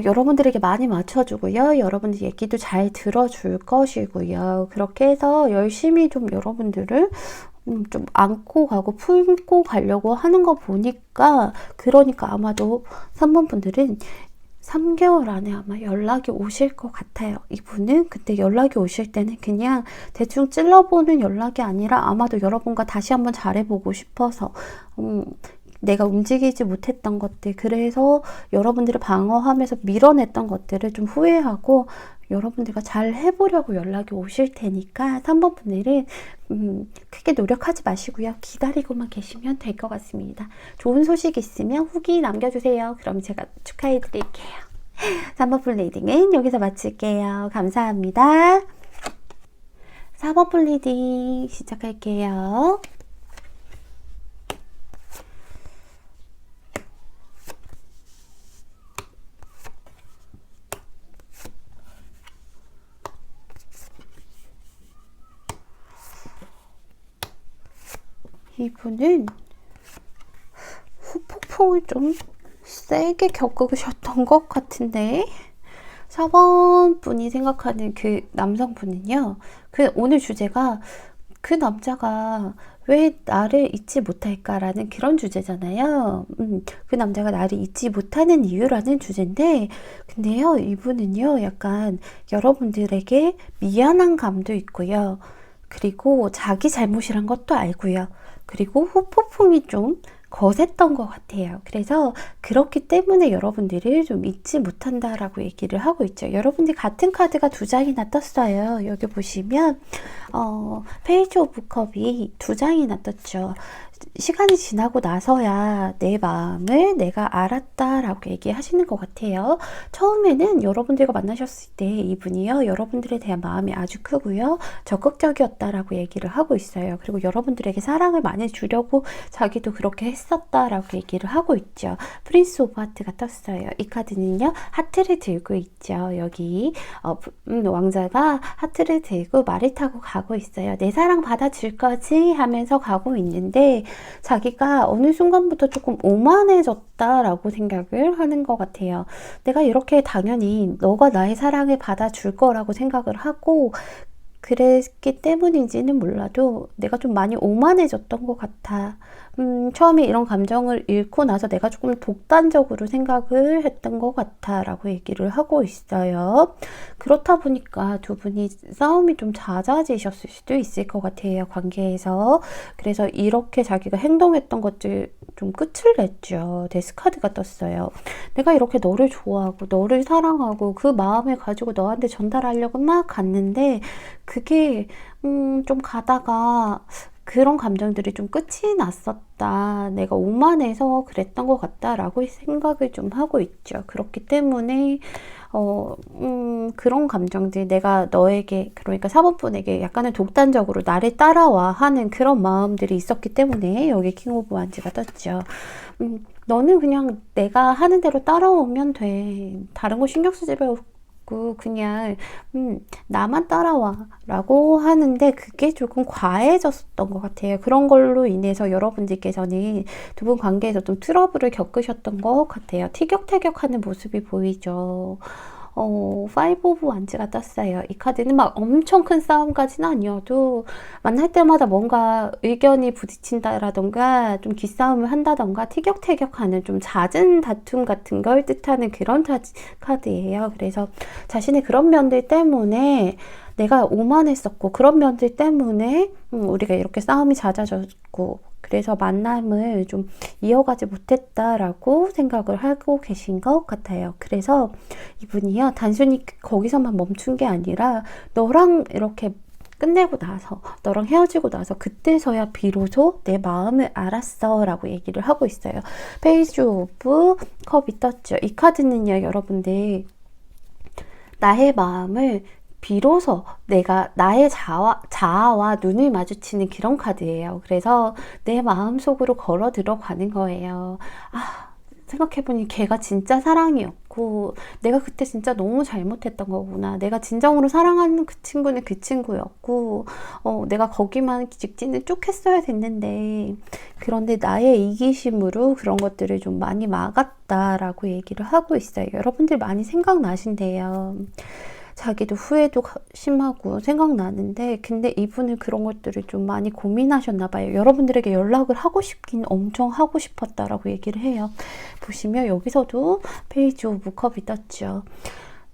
여러분들에게 많이 맞춰주고요. 여러분들 얘기도 잘 들어줄 것이고요. 그렇게 해서 열심히 좀 여러분들을 좀 안고 가고 품고 가려고 하는 거 보니까 그러니까 아마도 3번 분들은 3개월 안에 아마 연락이 오실 것 같아요. 이분은 그때 연락이 오실 때는 그냥 대충 찔러보는 연락이 아니라 아마도 여러분과 다시 한번 잘해보고 싶어서 내가 움직이지 못했던 것들, 그래서 여러분들을 방어하면서 밀어냈던 것들을 좀 후회하고 여러분들과 잘 해보려고 연락이 오실 테니까 3번 분들은 크게 노력하지 마시고요. 기다리고만 계시면 될 것 같습니다. 좋은 소식 있으면 후기 남겨주세요. 그럼 제가 축하해 드릴게요. 3번 풀 리딩은 여기서 마칠게요. 감사합니다. 4번 풀 리딩 시작할게요. 이분은 후폭풍을 좀 세게 겪으셨던 것 같은데 4번 분이 생각하는 그 남성분은요, 오늘 주제가 그 남자가 왜 나를 잊지 못할까라는 그런 주제잖아요. 그 남자가 나를 잊지 못하는 이유라는 주제인데, 근데요, 이분은요, 약간 여러분들에게 미안한 감도 있고요. 그리고 자기 잘못이란 것도 알고요. 그리고 후폭풍이 좀 거셌던 것 같아요. 그래서 그렇기 때문에 여러분들을 좀 잊지 못한다라고 얘기를 하고 있죠. 여러분들 같은 카드가 2장이나 떴어요. 여기 보시면 페이지 오브 컵이 2장이나 떴죠. 시간이 지나고 나서야 내 마음을 내가 알았다라고 얘기하시는 것 같아요. 처음에는 여러분들과 만나셨을 때 이분이요, 여러분들에 대한 마음이 아주 크고요, 적극적이었다라고 얘기를 하고 있어요. 그리고 여러분들에게 사랑을 많이 주려고 자기도 그렇게 했었다라고 얘기를 하고 있죠. 프린스 오브 하트가 떴어요. 이 카드는요, 하트를 들고 있죠. 여기 왕자가 하트를 들고 말을 타고 가고 있어요. 내 사랑 받아줄 거지 하면서 가고 있는데 자기가 어느 순간부터 조금 오만해졌다라고 생각을 하는 것 같아요. 내가 이렇게 당연히 너가 나의 사랑을 받아줄 거라고 생각을 하고 그랬기 때문인지는 몰라도 내가 좀 많이 오만해졌던 것 같아. 처음에 이런 감정을 잃고 나서 내가 조금 독단적으로 생각을 했던 것 같아 라고 얘기를 하고 있어요. 그렇다 보니까 두 분이 싸움이 좀 잦아지셨을 수도 있을 것 같아요, 관계에서. 그래서 이렇게 자기가 행동했던 것들 좀 끝을 냈죠. 데스카드가 떴어요. 내가 이렇게 너를 좋아하고 너를 사랑하고 그 마음을 가지고 너한테 전달하려고 막 갔는데 그게 좀 가다가 그런 감정들이 좀 끝이 났었다. 내가 오만해서 그랬던 것 같다라고 생각을 좀 하고 있죠. 그렇기 때문에 그런 감정들, 내가 너에게, 그러니까 4번분에게 약간은 독단적으로 나를 따라와 하는 그런 마음들이 있었기 때문에 여기 킹 오브 완즈가 떴죠. 너는 그냥 내가 하는 대로 따라오면 돼. 다른 거 신경 쓰지 말고 그냥 나만 따라와 라고 하는데 그게 조금 과해졌던 것 같아요. 그런 걸로 인해서 여러분들께서는 두 분 관계에서 좀 트러블을 겪으셨던 것 같아요. 티격태격하는 모습이 보이죠. 5 오브 완즈가 떴어요. 이 카드는 막 엄청 큰 싸움까지는 아니어도 만날 때마다 뭔가 의견이 부딪힌다라던가 좀 기싸움을 한다던가 티격태격하는 좀 잦은 다툼 같은 걸 뜻하는 그런 카드예요. 그래서 자신의 그런 면들 때문에 내가 오만했었고 그런 면들 때문에 우리가 이렇게 싸움이 잦아졌고 그래서 만남을 좀 이어가지 못했다라고 생각을 하고 계신 것 같아요. 그래서 이분이요, 단순히 거기서만 멈춘 게 아니라 너랑 이렇게 끝내고 나서, 너랑 헤어지고 나서 그때서야 비로소 내 마음을 알았어 라고 얘기를 하고 있어요. 페이지 오브 컵이 떴죠. 이 카드는요, 여러분들 나의 마음을 비로소 내가 나의 자아와 눈을 마주치는 그런 카드예요. 그래서 내 마음속으로 걸어 들어가는 거예요. 생각해보니 걔가 진짜 사랑이었고 내가 그때 진짜 너무 잘못했던 거구나. 내가 진정으로 사랑하는 그 친구는 그 친구였고 내가 거기만 직진을 쭉 했어야 됐는데 그런데 나의 이기심으로 그런 것들을 좀 많이 막았다라고 얘기를 하고 있어요. 여러분들 많이 생각나신대요. 자기도 후회도 심하고 생각나는데 근데 이분은 그런 것들을 좀 많이 고민하셨나 봐요. 여러분들에게 연락을 하고 싶긴 엄청 하고 싶었다라고 얘기를 해요. 보시면 여기서도 페이지 오브 컵이 떴죠.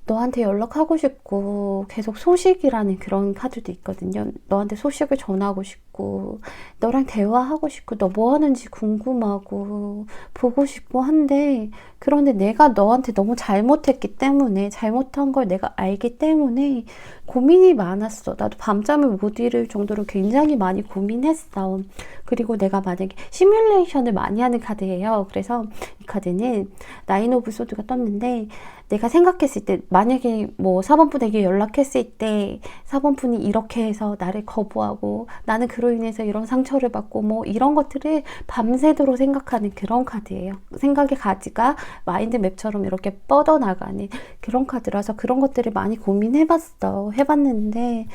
너한테 연락하고 싶고 계속 소식이라는 그런 카드도 있거든요. 너한테 소식을 전하고 싶고 싶고 너랑 대화하고 싶고 너 뭐 하는지 궁금하고 보고 싶고 한데 그런데 내가 너한테 너무 잘못했기 때문에 잘못한 걸 내가 알기 때문에 고민이 많았어. 나도 밤잠을 못 이룰 정도로 굉장히 많이 고민했어. 그리고 내가 만약에 시뮬레이션을 많이 하는 카드예요. 그래서 이 카드는 나인 오브 소드가 떴는데 내가 생각했을 때 만약에 뭐 4번 분에게 연락했을 때 4번 분이 이렇게 해서 나를 거부하고 나는 그로 인해서 이런 상처를 받고 뭐 이런 것들을 밤새도록 생각하는 그런 카드예요. 생각의 가지가 마인드맵처럼 이렇게 뻗어나가는 그런 카드라서 그런 것들을 많이 고민해봤어. 해봤는데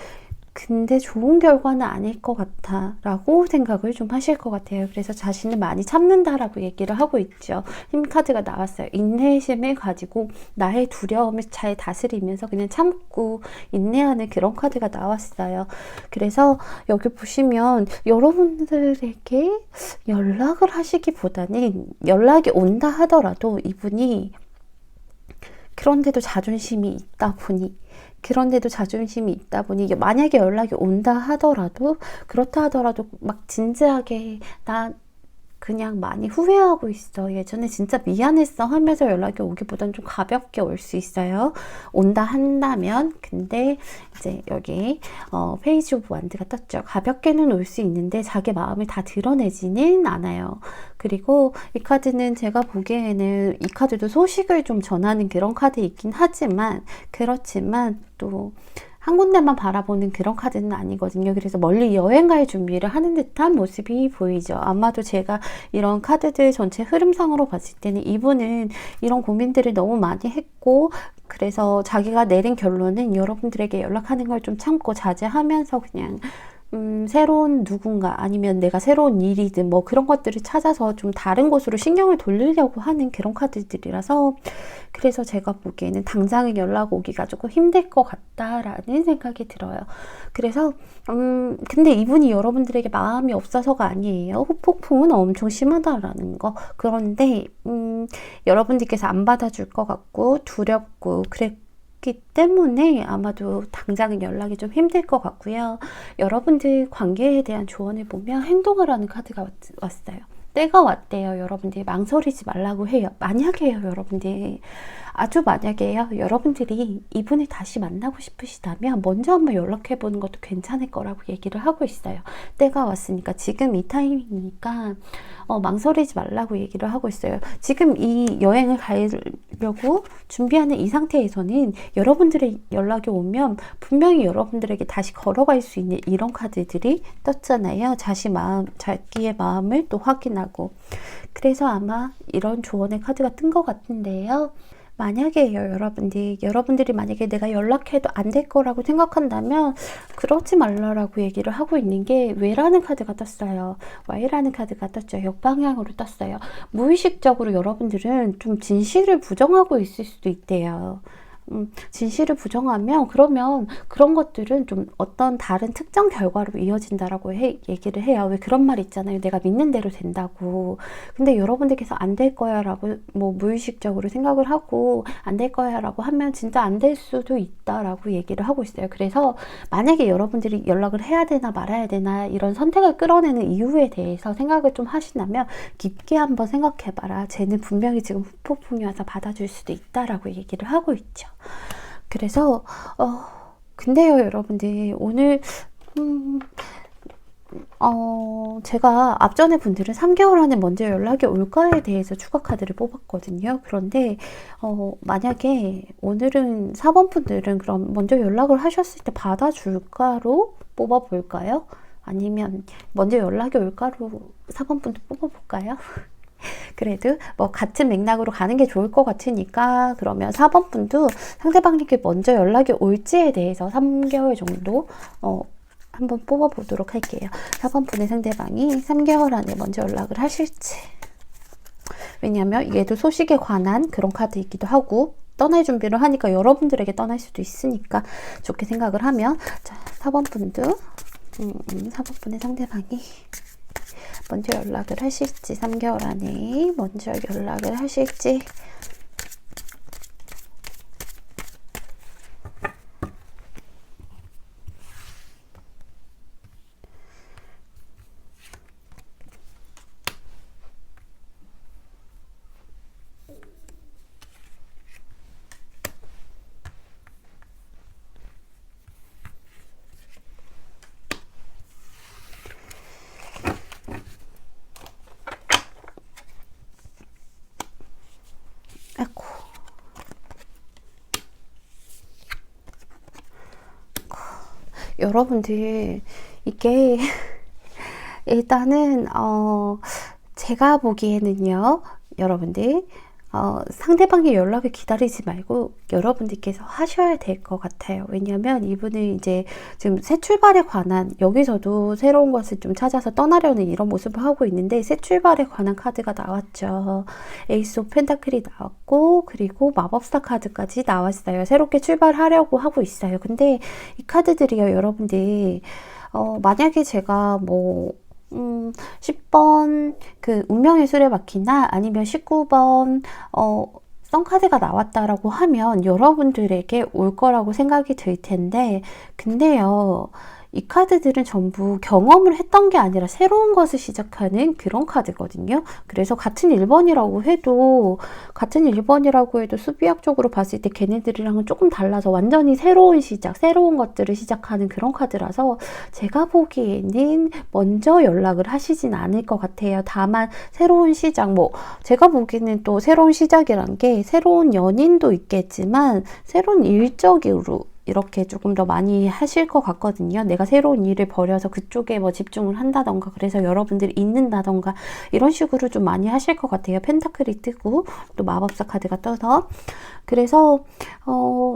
근데 좋은 결과는 아닐 것 같아 라고 생각을 좀 하실 것 같아요. 그래서 자신을 많이 참는다라고 얘기를 하고 있죠. 힘 카드가 나왔어요. 인내심을 가지고 나의 두려움을 잘 다스리면서 그냥 참고 인내하는 그런 카드가 나왔어요. 그래서 여기 보시면 여러분들에게 연락을 하시기보다는 연락이 온다 하더라도 이분이 그런데도 자존심이 있다 보니 만약에 연락이 온다 하더라도 그렇다 하더라도 막 진지하게 나 그냥 많이 후회하고 있어. 예전에 진짜 미안했어 하면서 연락이 오기보다는 좀 가볍게 올 수 있어요. 온다 한다면. 근데 이제 여기 페이지 오브 완드가 떴죠. 가볍게는 올 수 있는데 자기 마음을 다 드러내지는 않아요. 그리고 이 카드는 제가 보기에는 이 카드도 소식을 좀 전하는 그런 카드이긴 하지만 그렇지만 또 한 군데만 바라보는 그런 카드는 아니거든요. 그래서 멀리 여행 갈 준비를 하는 듯한 모습이 보이죠. 아마도 제가 이런 카드들 전체 흐름상으로 봤을 때는 이분은 이런 고민들을 너무 많이 했고 그래서 자기가 내린 결론은 여러분들에게 연락하는 걸 좀 참고 자제하면서 그냥 새로운 누군가 아니면 내가 새로운 일이든 뭐 그런 것들을 찾아서 좀 다른 곳으로 신경을 돌리려고 하는 그런 카드들이라서 그래서 제가 보기에는 당장에 연락 오기가 조금 힘들 것 같다라는 생각이 들어요. 그래서 근데 이분이 여러분들에게 마음이 없어서가 아니에요. 후폭풍은 엄청 심하다라는 거. 그런데 여러분들께서 안 받아줄 것 같고 두렵고 그랬기 때문에 아마도 당장은 연락이 좀 힘들 것 같고요. 여러분들 관계에 대한 조언을 보면 행동하라는 카드가 왔어요. 때가 왔대요. 여러분들이 망설이지 말라고 해요. 만약에요, 여러분들. 아주 만약에요, 여러분들이 이분을 다시 만나고 싶으시다면 먼저 한번 연락해보는 것도 괜찮을 거라고 얘기를 하고 있어요. 때가 왔으니까 지금 이 타이밍이니까 망설이지 말라고 얘기를 하고 있어요. 지금 이 여행을 가려고 준비하는 이 상태에서는 여러분들의 연락이 오면 분명히 여러분들에게 다시 걸어갈 수 있는 이런 카드들이 떴잖아요. 자기의 마음을 또 확인하고. 그래서 아마 이런 조언의 카드가 뜬 것 같은데요. 만약에요, 여러분들이 만약에 내가 연락해도 안 될 거라고 생각한다면 그러지 말라라고 얘기를 하고 있는 게 왜라는 카드가 떴어요. Y라는 카드가 떴죠. 역방향으로 떴어요. 무의식적으로 여러분들은 좀 진실을 부정하고 있을 수도 있대요. 진실을 부정하면 그러면 그런 것들은 좀 어떤 다른 특정 결과로 이어진다라고 얘기를 해요. 왜 그런 말 있잖아요. 내가 믿는 대로 된다고. 근데 여러분들께서 안 될 거야 라고 뭐 무의식적으로 생각을 하고 안 될 거야 라고 하면 진짜 안 될 수도 있다라고 얘기를 하고 있어요. 그래서 만약에 여러분들이 연락을 해야 되나 말아야 되나 이런 선택을 끌어내는 이유에 대해서 생각을 좀 하신다면 깊게 한번 생각해봐라. 쟤는 분명히 지금 후폭풍이 와서 받아줄 수도 있다라고 얘기를 하고 있죠. 그래서 근데요, 여러분들 오늘 제가 앞전에 분들은 3개월 안에 먼저 연락이 올까에 대해서 추가 카드를 뽑았거든요. 그런데 만약에 오늘은 4번 분들은 그럼 먼저 연락을 하셨을 때 받아줄까로 뽑아볼까요? 아니면 먼저 연락이 올까로 4번 분도 뽑아볼까요? 그래도 뭐 같은 맥락으로 가는 게 좋을 것 같으니까 그러면 4번 분도 상대방에게 먼저 연락이 올지에 대해서 3개월 정도 한번 뽑아보도록 할게요. 4번 분의 상대방이 3개월 안에 먼저 연락을 하실지. 왜냐면 얘도 소식에 관한 그런 카드이기도 하고 떠날 준비를 하니까 여러분들에게 떠날 수도 있으니까 좋게 생각을 하면 자 4번 분도 4번 분의 상대방이 먼저 연락을 하실지 3개월 안에 먼저 연락을 하실지 여러분들, 이게, 일단은, 제가 보기에는요, 여러분들, 상대방의 연락을 기다리지 말고 여러분들께서 하셔야 될 것 같아요. 왜냐하면 이분은 이제 지금 새 출발에 관한, 여기서도 새로운 것을 좀 찾아서 떠나려는 이런 모습을 하고 있는데, 새 출발에 관한 카드가 나왔죠. 에이스 오브 펜타클이 나왔고, 그리고 마법사 카드까지 나왔어요. 새롭게 출발하려고 하고 있어요. 근데 이 카드들이요, 여러분들, 만약에 제가 뭐 10번 그 운명의 수레바퀴나 아니면 19번 썬카드가 나왔다라고 하면 여러분들에게 올 거라고 생각이 들 텐데, 근데요, 이 카드들은 전부 경험을 했던 게 아니라 새로운 것을 시작하는 그런 카드거든요. 그래서 같은 1번이라고 해도 수비학적으로 봤을 때 걔네들이랑은 조금 달라서 완전히 새로운 시작, 새로운 것들을 시작하는 그런 카드라서 제가 보기에는 먼저 연락을 하시진 않을 것 같아요. 다만 새로운 시작, 뭐 제가 보기에는 또 새로운 시작이란 게 새로운 연인도 있겠지만 새로운 일적으로 이렇게 조금 더 많이 하실 것 같거든요. 내가 새로운 일을 벌여서 그쪽에 뭐 집중을 한다던가, 그래서 여러분들이 있는다던가, 이런 식으로 좀 많이 하실 것 같아요. 펜타클이 뜨고 또 마법사 카드가 떠서. 그래서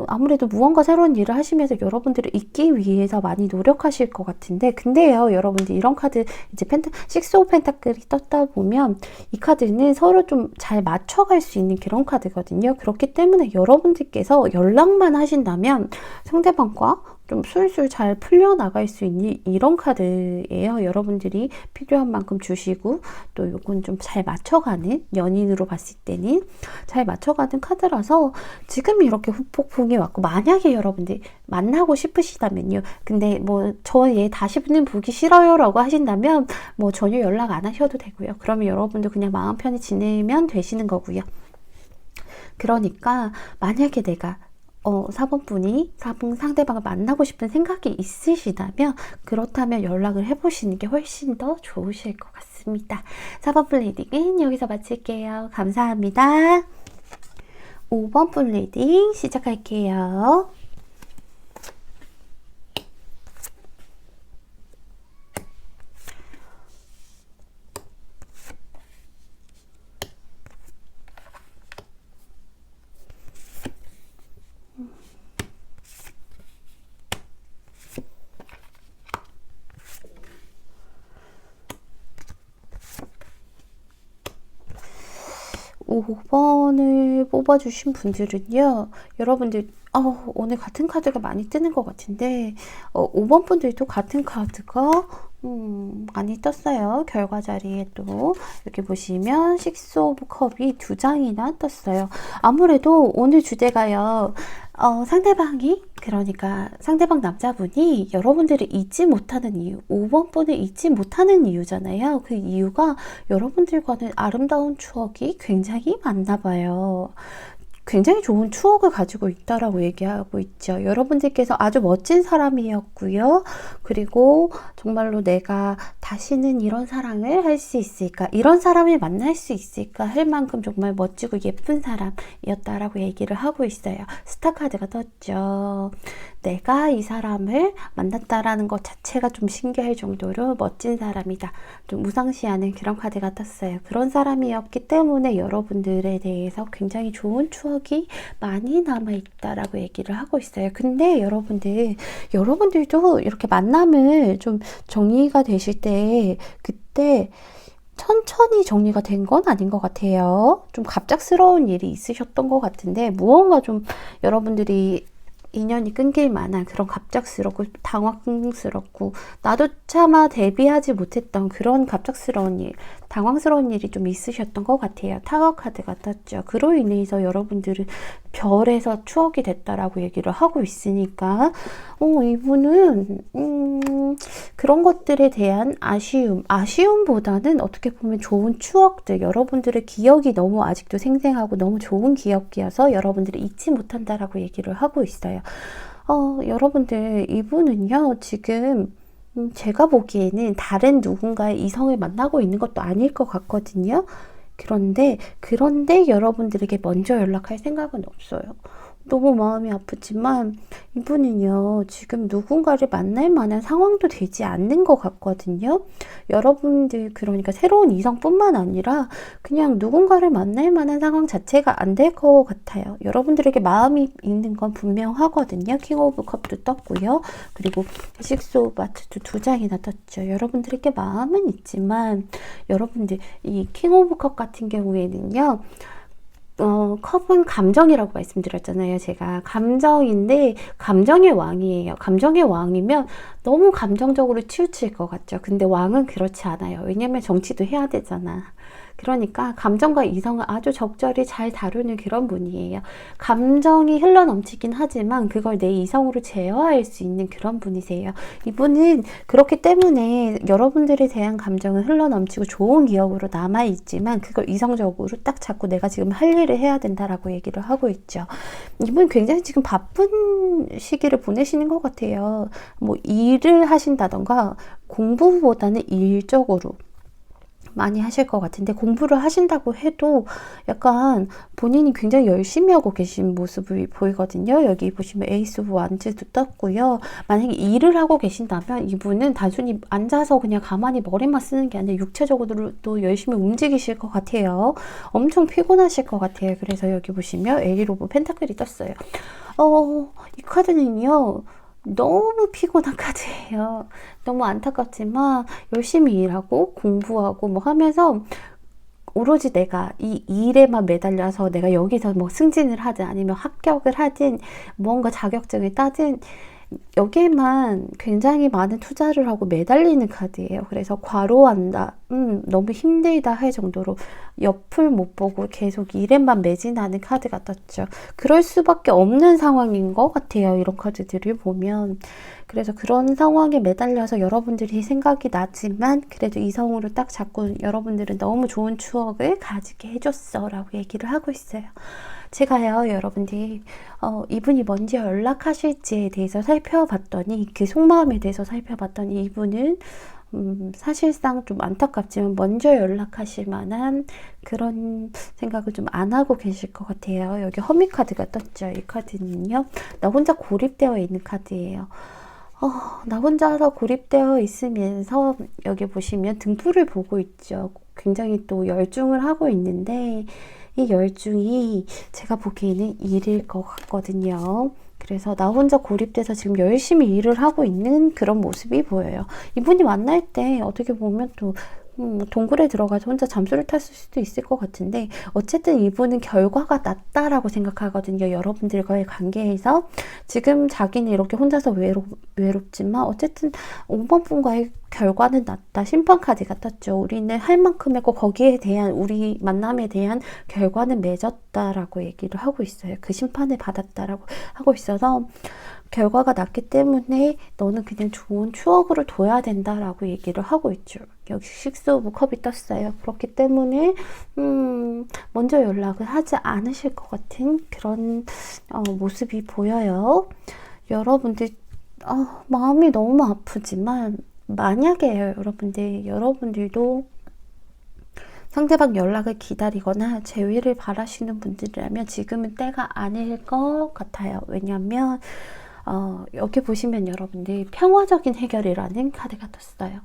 아무래도 무언가 새로운 일을 하시면서 여러분들을 잊기 위해서 많이 노력하실 것 같은데, 근데요, 여러분들 이런 카드, 이제 식스 오브 펜타클이 떴다 보면 이 카드는 서로 좀 잘 맞춰갈 수 있는 그런 카드거든요. 그렇기 때문에 여러분들께서 연락만 하신다면 상대방과 좀 술술 잘 풀려나갈 수 있는 이런 카드예요. 여러분들이 필요한 만큼 주시고, 또 요건 좀 잘 맞춰가는, 연인으로 봤을 때는 잘 맞춰가는 카드라서 지금 이렇게 후폭풍이 왔고, 만약에 여러분들 만나고 싶으시다면요, 근데 뭐 저 얘 다시는 보기 싫어요 라고 하신다면 뭐 전혀 연락 안 하셔도 되고요. 그러면 여러분들 그냥 마음 편히 지내면 되시는 거고요. 그러니까 만약에 내가 4번 분이 상대방을 만나고 싶은 생각이 있으시다면, 그렇다면 연락을 해보시는 게 훨씬 더 좋으실 것 같습니다. 4번 분 리딩은 여기서 마칠게요. 감사합니다. 5번 분 리딩 시작할게요. 5번을 뽑아주신 분들은요, 여러분들, 오늘 같은 카드가 많이 뜨는 것 같은데, 5번 분들도 같은 카드가 많이 떴어요. 결과 자리에 또 이렇게 보시면 식스 오브 컵이 2장이나 떴어요. 아무래도 오늘 주제가요, 그러니까 상대방 남자분이 여러분들을 잊지 못하는 이유, 5번 분을 잊지 못하는 이유잖아요. 그 이유가 여러분들과는 아름다운 추억이 굉장히 많나 봐요. 굉장히 좋은 추억을 가지고 있다라고 얘기하고 있죠. 여러분들께서 아주 멋진 사람이었고요. 그리고 정말로 내가 다시는 이런 사랑을 할 수 있을까, 이런 사람을 만날 수 있을까 할 만큼 정말 멋지고 예쁜 사람이었다라고 얘기를 하고 있어요. 스타 카드가 떴죠. 내가 이 사람을 만났다라는 것 자체가 좀 신기할 정도로 멋진 사람이다, 좀 무상시하는 그런 카드가 떴어요. 그런 사람이었기 때문에 여러분들에 대해서 굉장히 좋은 추억이 많이 남아있다라고 얘기를 하고 있어요. 근데 여러분들도 이렇게 만남을 좀 정리가 되실 때, 그때 천천히 정리가 된 건 아닌 것 같아요. 좀 갑작스러운 일이 있으셨던 것 같은데, 무언가 좀 여러분들이 인연이 끊길 만한 그런 갑작스럽고 당황스럽고, 나도 차마 대비하지 못했던 그런 갑작스러운 일, 당황스러운 일이 좀 있으셨던 것 같아요. 타워 카드가 떴죠. 그로 인해서 여러분들은 별에서 추억이 됐다라고 얘기를 하고 있으니까, 이분은 그런 것들에 대한 아쉬움보다는 어떻게 보면 좋은 추억들, 여러분들의 기억이 너무 아직도 생생하고 너무 좋은 기억이어서 여러분들이 잊지 못한다라고 얘기를 하고 있어요. 여러분들, 이분은요, 지금 제가 보기에는 다른 누군가의 이성을 만나고 있는 것도 아닐 것 같거든요. 그런데 여러분들에게 먼저 연락할 생각은 없어요. 너무 마음이 아프지만 이분은요, 지금 누군가를 만날 만한 상황도 되지 않는 것 같거든요. 여러분들, 그러니까 새로운 이성뿐만 아니라 그냥 누군가를 만날 만한 상황 자체가 안 될 것 같아요. 여러분들에게 마음이 있는 건 분명하거든요. 킹 오브 컵도 떴고요. 그리고 식스 오브 하트도 두 장이나 떴죠. 여러분들에게 마음은 있지만 여러분들, 이 킹 오브 컵 같은 경우에는요, 컵은 감정이라고 말씀드렸잖아요. 제가 감정인데 감정의 왕이에요. 감정의 왕이면 너무 감정적으로 치우칠 것 같죠. 근데 왕은 그렇지 않아요. 왜냐면 정치도 해야 되잖아. 그러니까 감정과 이성을 아주 적절히 잘 다루는 그런 분이에요. 감정이 흘러넘치긴 하지만 그걸 내 이성으로 제어할 수 있는 그런 분이세요. 이분은 그렇기 때문에 여러분들에 대한 감정은 흘러넘치고 좋은 기억으로 남아있지만 그걸 이성적으로 딱 잡고 내가 지금 할 일을 해야 된다라고 얘기를 하고 있죠. 이분 굉장히 지금 바쁜 시기를 보내시는 것 같아요. 뭐 일을 하신다던가 공부보다는 일적으로 많이 하실 것 같은데, 공부를 하신다고 해도 약간 본인이 굉장히 열심히 하고 계신 모습이 보이거든요. 여기 보시면 에이스 오브 완즈도 떴고요. 만약에 일을 하고 계신다면 이분은 단순히 앉아서 그냥 가만히 머리만 쓰는 게 아니라 육체적으로도 열심히 움직이실 것 같아요. 엄청 피곤하실 것 같아요. 그래서 여기 보시면 에이스 오브 펜타클이 떴어요. 이 카드는요, 너무 피곤한 카드예요. 너무 안타깝지만 열심히 일하고 공부하고 뭐 하면서 오로지 내가 이 일에만 매달려서 내가 여기서 뭐 승진을 하든 아니면 합격을 하든 뭔가 자격증을 따든 여기에만 굉장히 많은 투자를 하고 매달리는 카드예요. 그래서 과로한다, 너무 힘들다 할 정도로 옆을 못 보고 계속 일에만 매진하는 카드가 떴죠. 그럴 수밖에 없는 상황인 것 같아요. 이런 카드들을 보면. 그래서 그런 상황에 매달려서 여러분들이 생각이 나지만 그래도 이성으로 딱 잡고 여러분들은 너무 좋은 추억을 가지게 해줬어 라고 얘기를 하고 있어요. 제가요, 여러분들이 이분이 먼저 연락하실지에 대해서 살펴봤더니, 그 속마음에 대해서 살펴봤더니 이분은 사실상 좀 안타깝지만 먼저 연락하실 만한 그런 생각을 좀 안 하고 계실 것 같아요. 여기 허미 카드가 떴죠. 이 카드는요, 나 혼자 고립되어 있는 카드예요. 나 혼자서 고립되어 있으면서 여기 보시면 등불을 보고 있죠. 굉장히 또 열중을 하고 있는데 이 열중이 제가 보기에는 일일 것 같거든요. 그래서 나 혼자 고립돼서 지금 열심히 일을 하고 있는 그런 모습이 보여요. 이분이 만날 때 어떻게 보면 또 동굴에 들어가서 혼자 잠수를 탔을 수도 있을 것 같은데, 어쨌든 이분은 결과가 낫다라고 생각하거든요. 여러분들과의 관계에서 지금 자기는 이렇게 혼자서 외롭지만 어쨌든 5번 분과의 결과는 낫다. 심판 카드가 떴죠. 우리는 할 만큼 했고 거기에 대한 우리 만남에 대한 결과는 맺었다라고 얘기를 하고 있어요. 그 심판을 받았다라고 하고 있어서 결과가 났기 때문에 너는 그냥 좋은 추억으로 둬야 된다라고 얘기를 하고 있죠. 여기 식스 오브 컵이 떴어요. 그렇기 때문에 먼저 연락을 하지 않으실 것 같은 그런 모습이 보여요. 여러분들 마음이 너무 아프지만 만약에 여러분들도 상대방 연락을 기다리거나 재회를 바라시는 분들이라면 지금은 때가 아닐 것 같아요. 왜냐하면 여기 보시면 여러분들 평화적인 해결이라는 카드가 떴어요.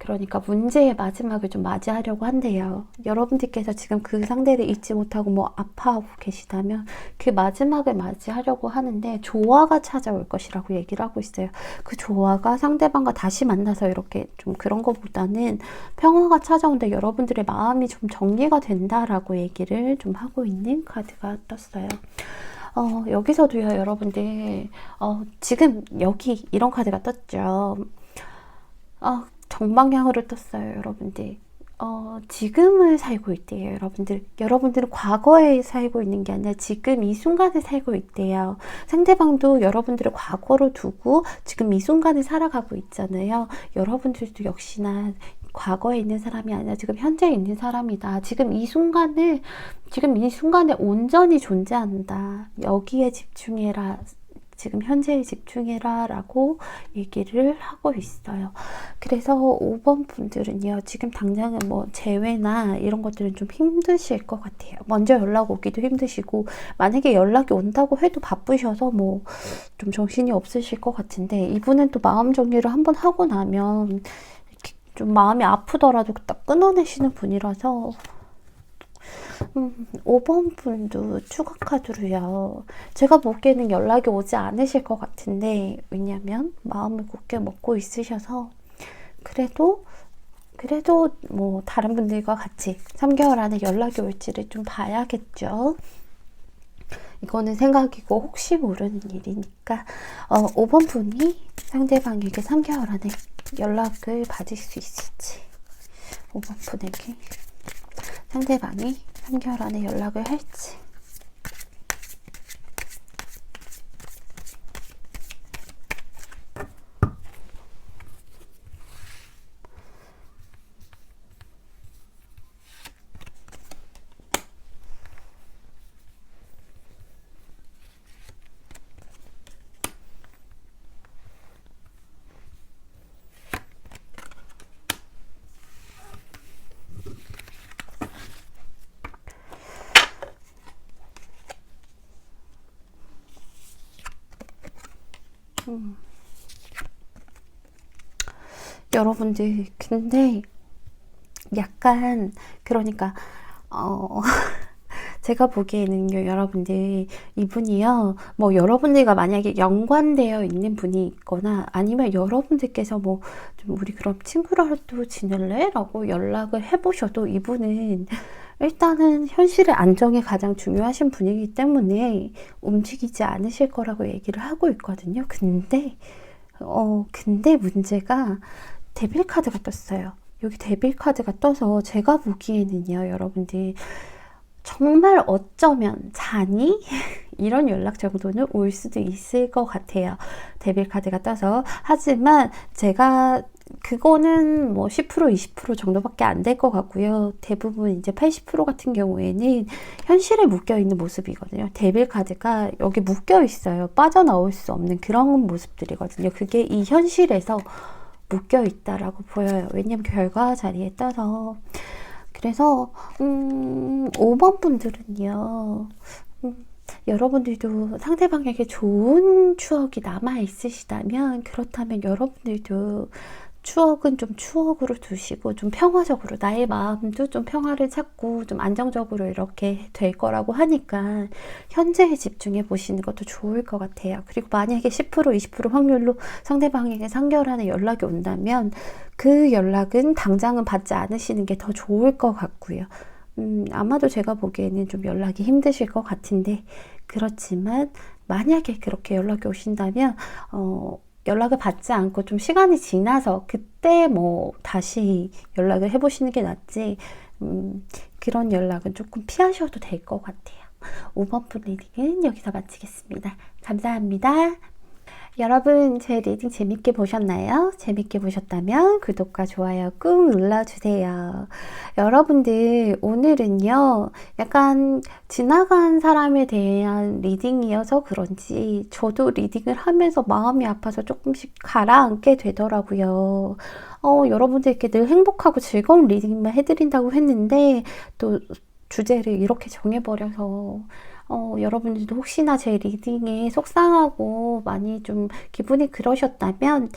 그러니까 문제의 마지막을 좀 맞이하려고 한대요. 여러분들께서 지금 그 상대를 잊지 못하고 뭐 아파하고 계시다면 그 마지막을 맞이하려고 하는데 조화가 찾아올 것이라고 얘기를 하고 있어요. 그 조화가 상대방과 다시 만나서 이렇게 좀 그런 것보다는 평화가 찾아온다, 여러분들의 마음이 좀 정리가 된다라고 얘기를 좀 하고 있는 카드가 떴어요. 여기서도요, 여러분들, 지금 여기 이런 카드가 떴죠. 정방향으로 떴어요, 여러분들. 지금을 살고 있대요, 여러분들. 여러분들은 과거에 살고 있는 게 아니라 지금 이 순간에 살고 있대요. 상대방도 여러분들을 과거로 두고 지금 이 순간을 살아가고 있잖아요. 여러분들도 역시나 과거에 있는 사람이 아니라 지금 현재에 있는 사람이다. 지금 이 순간에 온전히 존재한다. 여기에 집중해라. 지금 현재에 집중해라 라고 얘기를 하고 있어요. 그래서 5번 분들은요, 지금 당장은 뭐 재회나 이런 것들은 좀 힘드실 것 같아요. 먼저 연락 오기도 힘드시고, 만약에 연락이 온다고 해도 바쁘셔서 뭐 좀 정신이 없으실 것 같은데, 이분은 또 마음 정리를 한번 하고 나면 좀 마음이 아프더라도 딱 끊어내시는 분이라서 5번 분도 추가 카드로요. 제가 보기에는 연락이 오지 않으실 것 같은데, 왜냐면 마음을 굳게 먹고 있으셔서 그래도 뭐 다른 분들과 같이 3개월 안에 연락이 올지를 좀 봐야겠죠. 이거는 생각이고 혹시 모르는 일이니까 5번 분이 상대방에게 3개월 안에 연락을 받을 수 있을지, 5번 분에게 상대방이 3개월 안에 연락을 할지. 여러분들, 근데 약간 그러니까 제가 보기에는요, 여러분들, 이분이요, 뭐 여러분들과 만약에 연관되어 있는 분이 있거나 아니면 여러분들께서 뭐 좀 우리 그럼 친구라도 지낼래? 라고 연락을 해보셔도 이분은 일단은 현실의 안정이 가장 중요하신 분이기 때문에 움직이지 않으실 거라고 얘기를 하고 있거든요. 근데 문제가 데빌 카드가 떴어요. 여기 데빌 카드가 떠서 제가 보기에는요, 여러분들, 정말 어쩌면 자니? 이런 연락 정도는 올 수도 있을 것 같아요. 데빌 카드가 떠서. 하지만 제가 그거는 뭐 10%, 20% 정도밖에 안 될 것 같고요. 대부분 이제 80% 같은 경우에는 현실에 묶여 있는 모습이거든요. 데빌 카드가 여기 묶여 있어요. 빠져나올 수 없는 그런 모습들이거든요. 그게 이 현실에서 묶여 있다라고 보여요. 왜냐면 결과 자리에 떠서. 그래서 5번 분들은요, 여러분들도 상대방에게 좋은 추억이 남아 있으시다면, 그렇다면 여러분들도 추억은 좀 추억으로 두시고 좀 평화적으로, 나의 마음도 좀 평화를 찾고 좀 안정적으로 이렇게 될 거라고 하니까 현재에 집중해 보시는 것도 좋을 것 같아요. 그리고 만약에 10%, 20% 확률로 상대방에게 3개월 안에 연락이 온다면 그 연락은 당장은 받지 않으시는 게 더 좋을 것 같고요. 아마도 제가 보기에는 좀 연락이 힘드실 것 같은데, 그렇지만 만약에 그렇게 연락이 오신다면 연락을 받지 않고 좀 시간이 지나서 그때 뭐 다시 연락을 해보시는 게 낫지, 그런 연락은 조금 피하셔도 될 것 같아요. 5번 분 리딩은 여기서 마치겠습니다. 감사합니다. 여러분, 제 리딩 재밌게 보셨나요? 재밌게 보셨다면 구독과 좋아요 꾹 눌러주세요. 여러분들, 오늘은요, 약간 지나간 사람에 대한 리딩이어서 그런지 저도 리딩을 하면서 마음이 아파서 조금씩 가라앉게 되더라고요. 여러분들께 늘 행복하고 즐거운 리딩만 해드린다고 했는데 또 주제를 이렇게 정해버려서 여러분들도 혹시나 제 리딩에 속상하고 많이 좀 기분이 그러셨다면,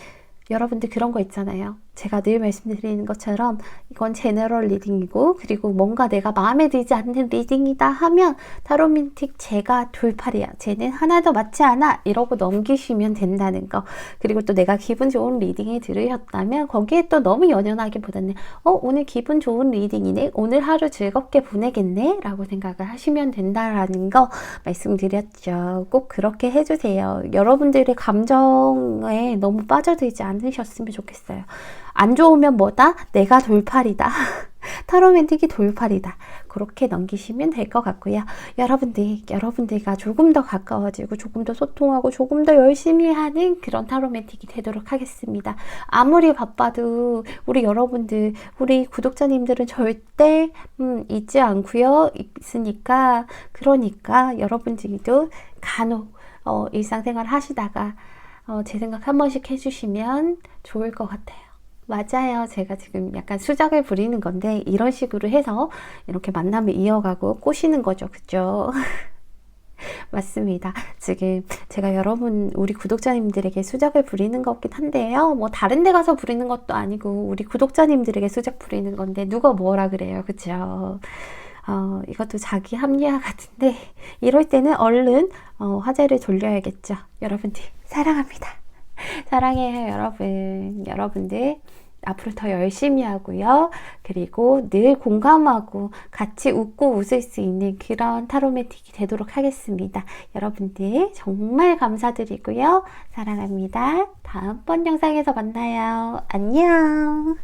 여러분들 그런 거 있잖아요. 제가 늘 말씀드리는 것처럼 이건 제너럴 리딩이고, 그리고 뭔가 내가 마음에 들지 않는 리딩이다 하면 타로민틱 제가 돌팔이야, 쟤는 하나도 맞지 않아, 이러고 넘기시면 된다는 거. 그리고 또 내가 기분 좋은 리딩이 들으셨다면 거기에 또 너무 연연하기보다는 오늘 기분 좋은 리딩이네, 오늘 하루 즐겁게 보내겠네 라고 생각을 하시면 된다라는 거 말씀드렸죠. 꼭 그렇게 해주세요. 여러분들의 감정에 너무 빠져들지 않으셨으면 좋겠어요. 안 좋으면 뭐다? 내가 돌팔이다. 타로맨틱이 돌팔이다. 그렇게 넘기시면 될 것 같고요. 여러분들과 조금 더 가까워지고 조금 더 소통하고 조금 더 열심히 하는 그런 타로맨틱이 되도록 하겠습니다. 아무리 바빠도 우리 여러분들, 우리 구독자님들은 절대 잊지 않고요. 있으니까, 그러니까 여러분들도 간혹 일상생활 하시다가 제 생각 한 번씩 해주시면 좋을 것 같아요. 맞아요. 제가 지금 약간 수작을 부리는 건데 이런 식으로 해서 이렇게 만남을 이어가고 꼬시는 거죠. 그죠? 맞습니다. 지금 제가 우리 구독자님들에게 수작을 부리는 것 같긴 한데요. 뭐 다른 데 가서 부리는 것도 아니고 우리 구독자님들에게 수작 부리는 건데 누가 뭐라 그래요. 그죠? 이것도 자기 합리화 같은데 이럴 때는 얼른 화제를 돌려야겠죠. 여러분들 사랑합니다. 사랑해요, 여러분. 여러분들 앞으로 더 열심히 하고요. 그리고 늘 공감하고 같이 웃고 웃을 수 있는 그런 타로매틱이 되도록 하겠습니다. 여러분들 정말 감사드리고요. 사랑합니다. 다음번 영상에서 만나요. 안녕.